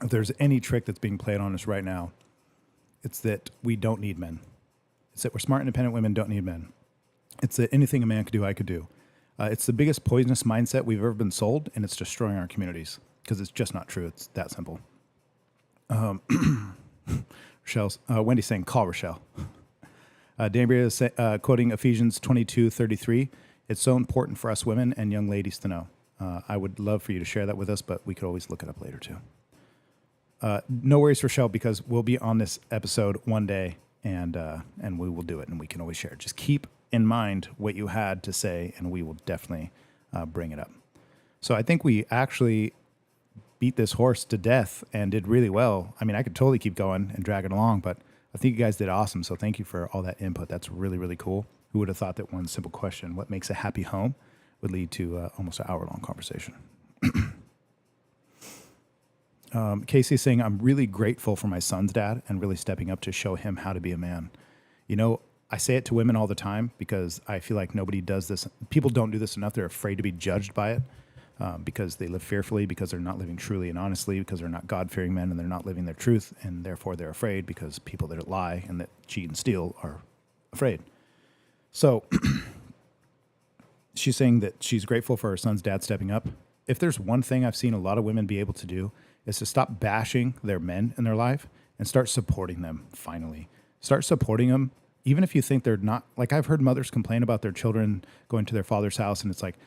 If there's any trick that's being played on us right now, it's that we don't need men. It's that we're smart, independent women don't need men. It's that anything a man could do, I could do. It's the biggest poisonous mindset we've ever been sold, and it's destroying our communities because it's just not true. It's that simple. Rochelle's, Wendy's saying, call Rochelle. Danbury is quoting Ephesians 22:33. It's so important for us women and young ladies to know. I would love for you to share that with us, but we could always look it up later too. No worries, Rochelle, because we'll be on this episode one day, and we will do it, and we can always share. Just keep in mind what you had to say, and we will definitely bring it up. So I think we actually beat this horse to death and did really well. I mean, I could totally keep going and drag it along, but I think you guys did awesome. So thank you for all that input. That's really, really cool. Who would have thought that one simple question, what makes a happy home, would lead to almost an hour-long conversation. Casey is saying, I'm really grateful for my son's dad and really stepping up to show him how to be a man. You know, I say it to women all the time because I feel like nobody does this. People don't do this enough. They're afraid to be judged by it because they live fearfully, because they're not living truly and honestly, because they're not God-fearing men and they're not living their truth, and therefore they're afraid because people that lie and that cheat and steal are afraid. So she's saying that she's grateful for her son's dad stepping up. If there's one thing I've seen a lot of women be able to do, is to stop bashing their men in their life and start supporting them, finally. Start supporting them, even if you think they're not. Like, I've heard mothers complain about their children going to their father's house, and it's like,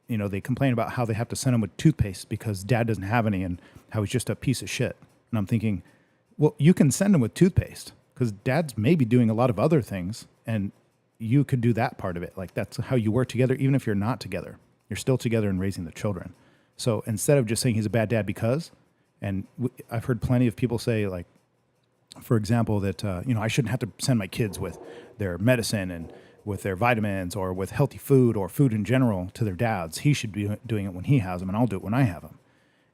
you know, they complain about how they have to send them with toothpaste because dad doesn't have any and how he's just a piece of shit. And I'm thinking, well, you can send them with toothpaste because dad's maybe doing a lot of other things, and you could do that part of it. Like, that's how you work together, even if you're not together. You're still together in raising the children. So instead of just saying he's a bad dad because, and I've heard plenty of people say, like, for example, that, I shouldn't have to send my kids with their medicine and with their vitamins or with healthy food or food in general to their dads. He should be doing it when he has them, and I'll do it when I have them.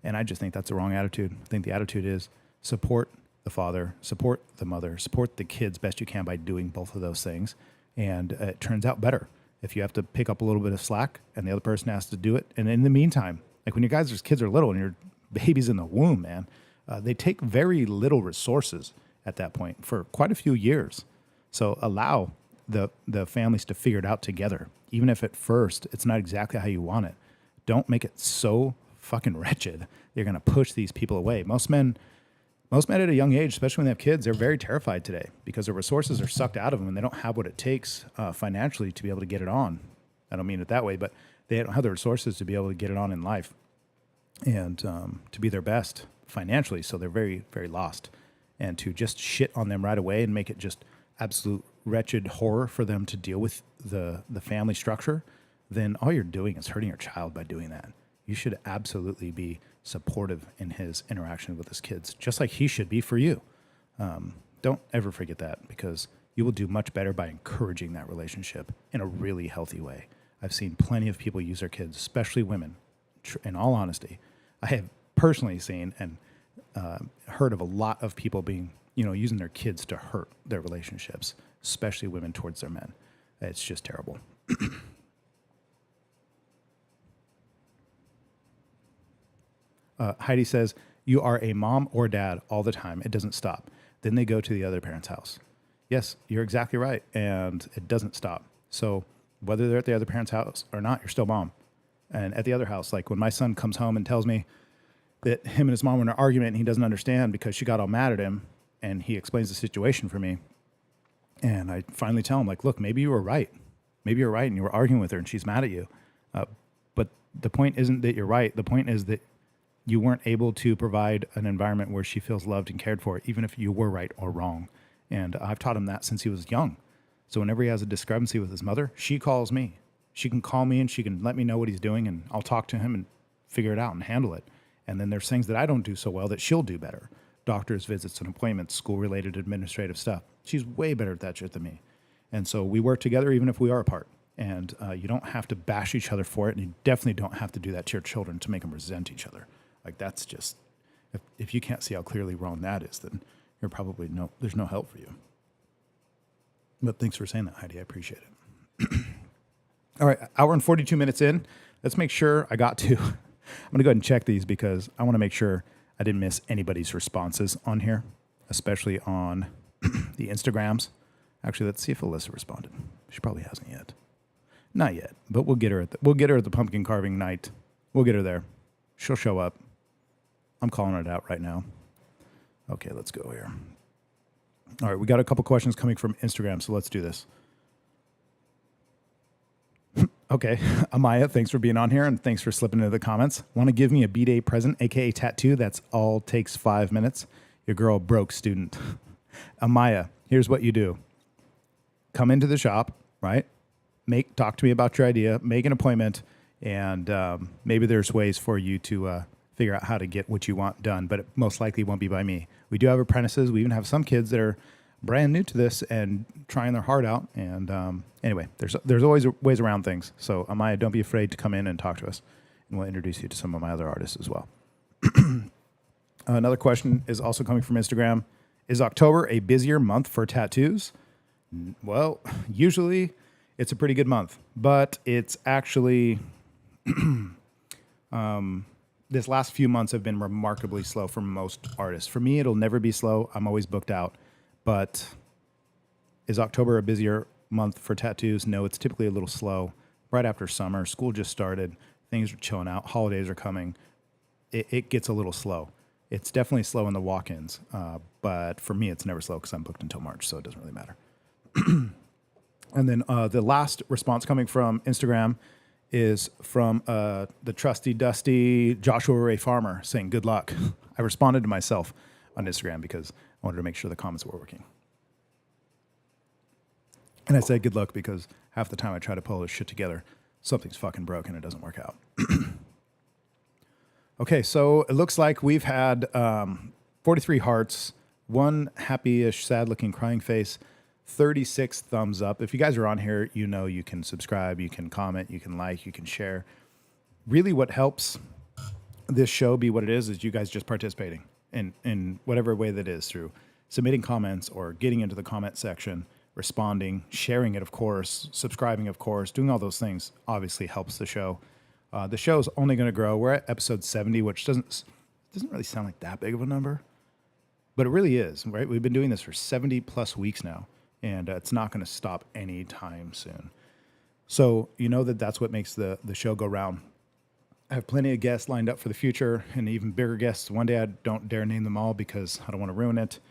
And I just think that's the wrong attitude. I think the attitude is support the father, support the mother, support the kids best you can by doing both of those things. And it turns out better if you have to pick up a little bit of slack and the other person has to do it. And in the meantime, like when your kids are little and your baby's in the womb, man, they take very little resources at that point for quite a few years. So allow the families to figure it out together, even if at first it's not exactly how you want it. Don't make it so fucking wretched you're going to push these people away. Most men at a young age, especially when they have kids, they're very terrified today because their resources are sucked out of them and they don't have what it takes financially to be able to get it on. I don't mean it that way, but they don't have the resources to be able to get it on in life and to be their best financially. So they're very, very lost. And to just shit on them right away and make it just absolute wretched horror for them to deal with the family structure, then all you're doing is hurting your child by doing that. You should absolutely be supportive in his interaction with his kids, just like he should be for you. Don't ever forget that, because you will do much better by encouraging that relationship in a really healthy way. I've seen plenty of people use their kids, especially women. In all honesty, I have personally seen and heard of a lot of people being, using their kids to hurt their relationships, especially women towards their men. It's just terrible. Heidi says, you are a mom or dad all the time. It doesn't stop. Then they go to the other parent's house. Yes, you're exactly right. And it doesn't stop. So whether they're at the other parent's house or not, you're still mom. And at the other house, like when my son comes home and tells me that him and his mom were in an argument and he doesn't understand because she got all mad at him, and he explains the situation for me. And I finally tell him, like, look, maybe you were right. Maybe you're right and you were arguing with her and she's mad at you. But the point isn't that you're right. The point is that you weren't able to provide an environment where she feels loved and cared for, even if you were right or wrong. And I've taught him that since he was young. So whenever he has a discrepancy with his mother, she calls me. She can call me and she can let me know what he's doing, and I'll talk to him and figure it out and handle it. And then there's things that I don't do so well that she'll do better. Doctor's visits and appointments, school-related administrative stuff. She's way better at that shit than me. And so we work together even if we are apart. And you don't have to bash each other for it, and you definitely don't have to do that to your children to make them resent each other. Like, that's just, if you can't see how clearly wrong that is, then you're probably there's no help for you. But thanks for saying that, Heidi. I appreciate it. All right, hour and 42 minutes in. Let's make sure I got to, I'm going to go ahead and check these because I want to make sure I didn't miss anybody's responses on here, especially on the Instagrams. Actually, let's see if Alyssa responded. She probably hasn't yet. Not yet, but we'll get her at the pumpkin carving night. We'll get her there. She'll show up. I'm calling it out right now. Okay, let's go here. All right, we got a couple questions coming from Instagram, so let's do this. Okay, Amaya, thanks for being on here, and thanks for slipping into the comments. Want to give me a B-Day present, a.k.a. tattoo? That's all takes 5 minutes. Your girl broke student. Amaya, here's what you do. Come into the shop, right? Talk to me about your idea, make an appointment, and maybe there's ways for you to figure out how to get what you want done, but it most likely won't be by me. We do have apprentices. We even have some kids that are brand new to this and trying their heart out. And anyway, there's always ways around things. So Amaya, don't be afraid to come in and talk to us, and we'll introduce you to some of my other artists as well. Another question is also coming from Instagram. Is October a busier month for tattoos? Well, usually it's a pretty good month, but it's actually this last few months have been remarkably slow for most artists. For me, it'll never be slow. I'm always booked out. But is October a busier month for tattoos? No, it's typically a little slow. Right after summer, school just started. Things are chilling out. Holidays are coming. It gets a little slow. It's definitely slow in the walk-ins. But for me, it's never slow because I'm booked until March, so it doesn't really matter. And then the last response coming from Instagram is from the trusty, dusty Joshua Ray Farmer saying, good luck. I responded to myself on Instagram because I wanted to make sure the comments were working. And I said good luck because half the time I try to pull this shit together, something's fucking broken. It doesn't work out. Okay, so it looks like we've had 43 hearts, one happy-ish, sad-looking crying face, 36 thumbs up. If you guys are on here, you know you can subscribe, you can comment, you can like, you can share. Really what helps this show be what it is you guys just participating in whatever way that is, through submitting comments or getting into the comment section, responding, sharing it, of course, subscribing, of course, doing all those things obviously helps the show. The show's only going to grow. We're at episode 70, which doesn't really sound like that big of a number, but it really is, right? We've been doing this for 70 plus weeks now. And it's not going to stop anytime soon. So you know that's what makes the show go round. I have plenty of guests lined up for the future, and even bigger guests. One day I don't dare name them all because I don't want to ruin it,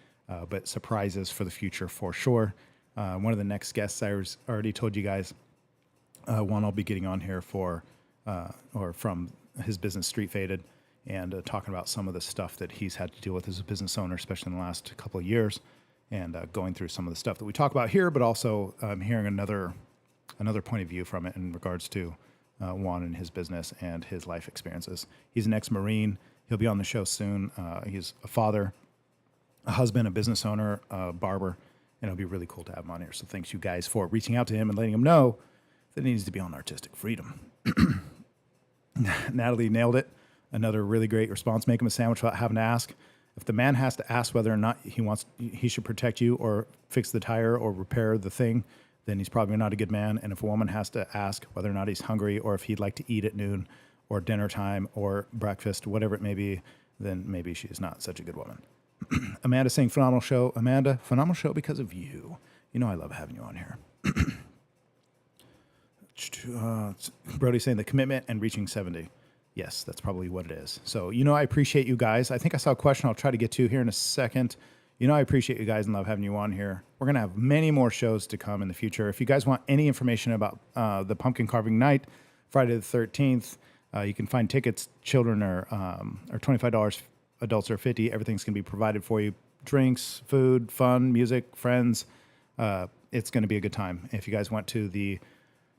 but surprises for the future for sure. One of the next guests I already told you guys, one I'll be getting on here for, or from his business Street Faded, and talking about some of the stuff that he's had to deal with as a business owner, especially in the last couple of years. And going through some of the stuff that we talk about here, but also hearing another point of view from it in regards to Juan and his business and his life experiences. He's an ex-Marine. He'll be on the show soon. He's a father, a husband, a business owner, a barber, and it'll be really cool to have him on here. So thanks you guys for reaching out to him and letting him know that he needs to be on Artistic Freedom. Natalie nailed it. Another really great response. Make him a sandwich without having to ask. If the man has to ask whether or not he should protect you or fix the tire or repair the thing, then he's probably not a good man. And if a woman has to ask whether or not he's hungry or if he'd like to eat at noon or dinner time or breakfast, whatever it may be, then maybe she's not such a good woman. Amanda saying phenomenal show. Amanda, phenomenal show because of you. You know I love having you on here. Brody saying the commitment and reaching 70. Yes, that's probably what it is. So, I appreciate you guys. I think I saw a question I'll try to get to here in a second. I appreciate you guys and love having you on here. We're going to have many more shows to come in the future. If you guys want any information about the pumpkin carving night, Friday the 13th, you can find tickets. Children are $25, adults are $50. Everything's going to be provided for you. Drinks, food, fun, music, friends. It's going to be a good time. If you guys went to the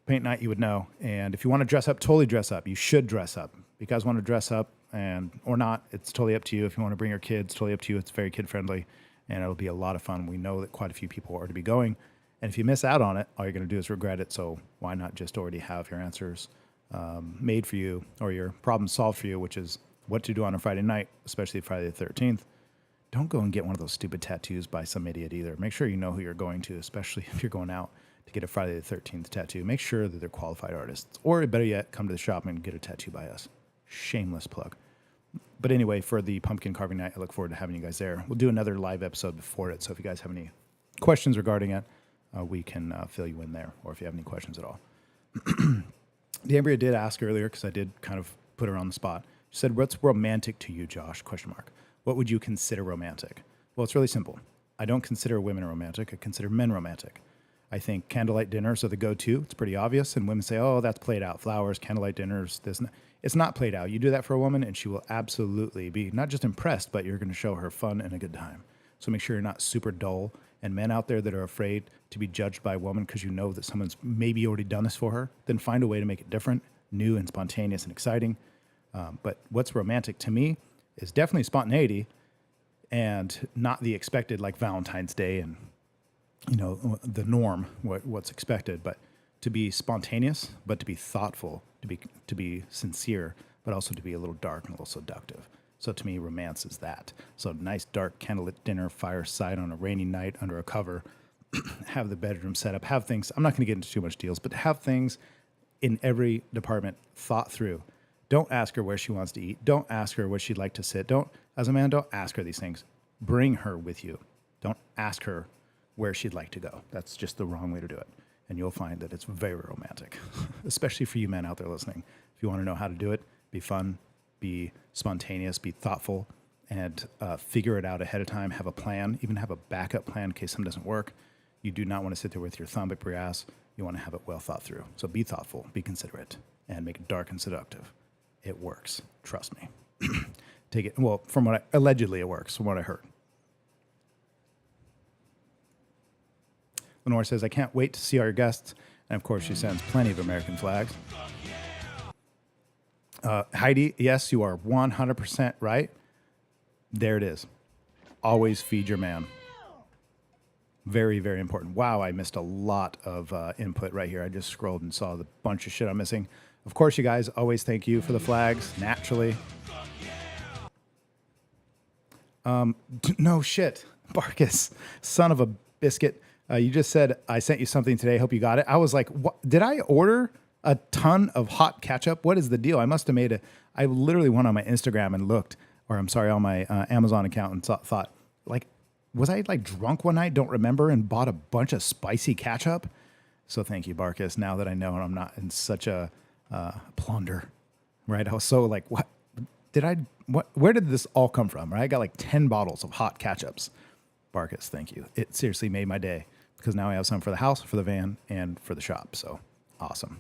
paint night, you would know. And if you want to dress up, totally dress up. You should dress up. If you guys want to dress up or not, it's totally up to you. If you want to bring your kids, totally up to you. It's very kid friendly and it'll be a lot of fun. We know that quite a few people are to be going. And if you miss out on it, all you're going to do is regret it. So why not just already have your answers made for you or your problem solved for you, which is what to do on a Friday night, especially Friday the 13th. Don't go and get one of those stupid tattoos by some idiot either. Make sure you know who you're going to, especially if you're going out to get a Friday the 13th tattoo. Make sure that they're qualified artists. Or better yet, come to the shop and get a tattoo by us. Shameless plug. But anyway, for the pumpkin carving night, I look forward to having you guys there. We'll do another live episode before it. So if you guys have any questions regarding it, we can fill you in there. Or if you have any questions at all. D'Ambria did ask earlier, because I did kind of put her on the spot. She said, what's romantic to you, Josh? ? What would you consider romantic? Well, it's really simple. I don't consider women romantic. I consider men romantic. I think candlelight dinners are the go-to. It's pretty obvious. And women say, oh, that's played out. Flowers, candlelight dinners, this. It's not played out. You do that for a woman and she will absolutely be not just impressed, but you're going to show her fun and a good time. So make sure you're not super dull. And men out there that are afraid to be judged by a woman because you know that someone's maybe already done this for her, then find a way to make it different, new and spontaneous and exciting. But what's romantic to me is definitely spontaneity and not the expected, like Valentine's Day and, the norm, what's expected, but to be spontaneous, but to be thoughtful, to be sincere, but also to be a little dark and a little seductive. So to me, romance is that. So nice dark candlelit dinner, fireside on a rainy night under a cover, have the bedroom set up, have things, I'm not going to get into too much deals, but have things in every department thought through. Don't ask her where she wants to eat. Don't ask her where she'd like to sit. As a man, don't ask her these things. Bring her with you. Don't ask her where she'd like to go. That's just the wrong way to do it. And you'll find that it's very romantic, especially for you men out there listening. If you want to know how to do it, be fun, be spontaneous, be thoughtful, and figure it out ahead of time. Have a plan, even have a backup plan in case something doesn't work. You do not want to sit there with your thumb up your ass. You want to have it well thought through. So be thoughtful, be considerate, and make it dark and seductive. It works. Trust me. Take it. Well, allegedly it works from what I heard. Lenore says, I can't wait to see all your guests. And of course, she sends plenty of American flags. Heidi, yes, you are 100% right. There it is. Always feed your man. Very, very important. Wow, I missed a lot of input right here. I just scrolled and saw the bunch of shit I'm missing. Of course, you guys, always thank you for the flags, naturally. No shit. Barkus, son of a biscuit. You just said, I sent you something today. Hope you got it. I was like, what? Did I order a ton of hot ketchup? What is the deal? I must have made I literally went on my Instagram and looked, on my Amazon account and thought, like, was I like drunk one night? Don't remember, and bought a bunch of spicy ketchup. So thank you, Barkus. Now that I know I'm not in such a plunder, right? I was so like, where did this all come from? Right? I got like 10 bottles of hot ketchups. Barkus, thank you. It seriously made my day because now I have some for the house, for the van, and for the shop. So awesome.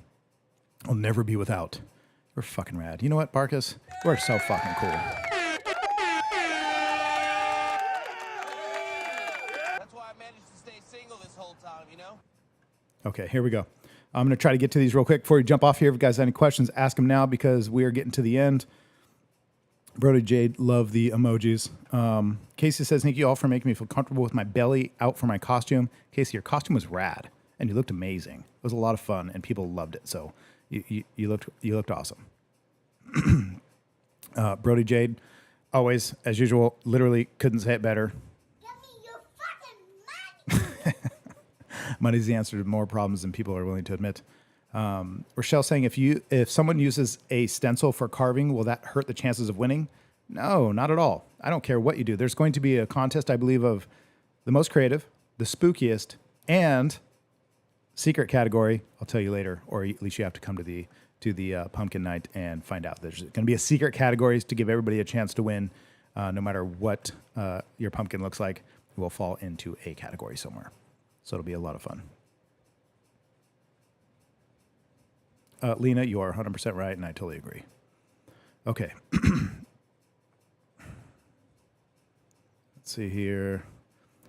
I'll never be without. You're fucking rad. You know what, Barkus? We're so fucking cool. That's why I managed to stay single this whole time, you know? Okay, here we go. I'm going to try to get to these real quick before you jump off here. If you guys have any questions, ask them now because we are getting to the end. Brody Jade, love the emojis. Casey says, thank you all for making me feel comfortable with my belly out for my costume. Casey, your costume was rad, and you looked amazing. It was a lot of fun, and people loved it. So you looked awesome. Brody Jade, always, as usual, literally couldn't say it better. Give me your fucking money! Money's the answer to more problems than people are willing to admit. Rochelle saying, if someone uses a stencil for carving, will that hurt the chances of winning? No, not at all. I don't care what you do. There's going to be a contest, I believe, of the most creative, the spookiest, and secret category. I'll tell you later, or at least you have to come to the pumpkin night and find out. There's going to be a secret categories to give everybody a chance to win, no matter what your pumpkin looks like. who will fall into a category somewhere. So it'll be a lot of fun. Lena, you are 100% right, and I totally agree. Okay. Let's see here.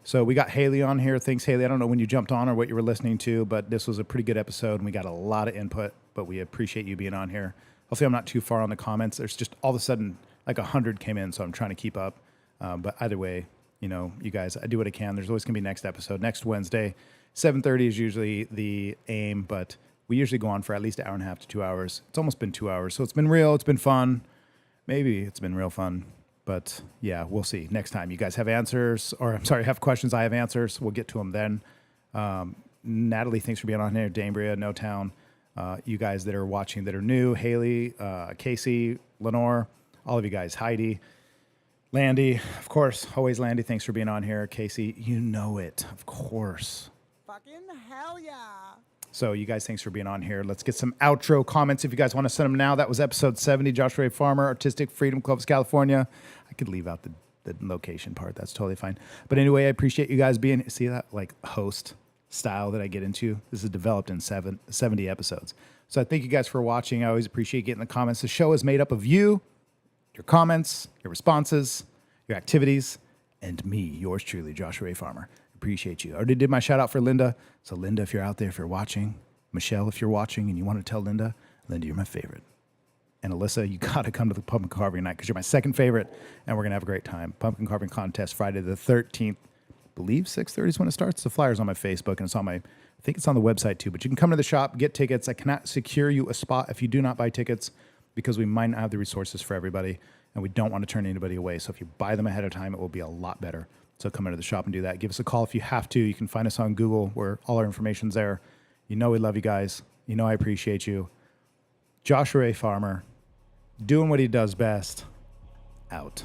So we got Haley on here. Thanks, Haley. I don't know when you jumped on or what you were listening to, but this was a pretty good episode, and we got a lot of input, but we appreciate you being on here. Hopefully I'm not too far on the comments. There's just all of a sudden like 100 came in, so I'm trying to keep up. But either way, you know, you guys, I do what I can. There's always going to be next episode. Next Wednesday, 7:30 is usually the aim, but we usually go on for at least an hour and a half to 2 hours. It's almost been 2 hours, so it's been real. It's been fun. Maybe it's been real fun. But yeah, we'll see. Next time you guys have answers, or I'm sorry, have questions, I have answers. We'll get to them then. Natalie, thanks for being on here. Dambria, No Town. You guys that are watching that are new, Haley, Casey, Lenore, all of you guys, Heidi, Landy, of course, always Landy, thanks for being on here. Casey, you know it, of course. Fucking hell yeah. So you guys, thanks for being on here. Let's get some outro comments if you guys want to send them now. That was episode 70, Joshua Ray Farmer, Artistic Freedom, Clovis, California. I could leave out the location part. That's totally fine. But anyway, I appreciate you guys being, see that like host style that I get into? This is developed in 70 episodes. So I thank you guys for watching. I always appreciate getting the comments. The show is made up of you, your comments, your responses, your activities, and me, yours truly, Joshua Ray Farmer. Appreciate you. I already did my shout out for Linda. So Linda, if you're out there, if you're watching, Michelle, if you're watching and you want to tell Linda, you're my favorite. And Alyssa, you got to come to the pumpkin carving night because you're my second favorite, and we're going to have a great time. Pumpkin carving contest Friday the 13th. I believe 6:30 is when it starts. The flyer's on my Facebook, and it's on I think it's on the website too. But you can come to the shop, get tickets. I cannot secure you a spot if you do not buy tickets because we might not have the resources for everybody, and we don't want to turn anybody away. So if you buy them ahead of time, it will be a lot better. So come into the shop and do that. Give us a call if you have to. You can find us on Google where all our information's there. You know we love you guys. You know I appreciate you. Joshua Ray Farmer, doing what he does best. Out.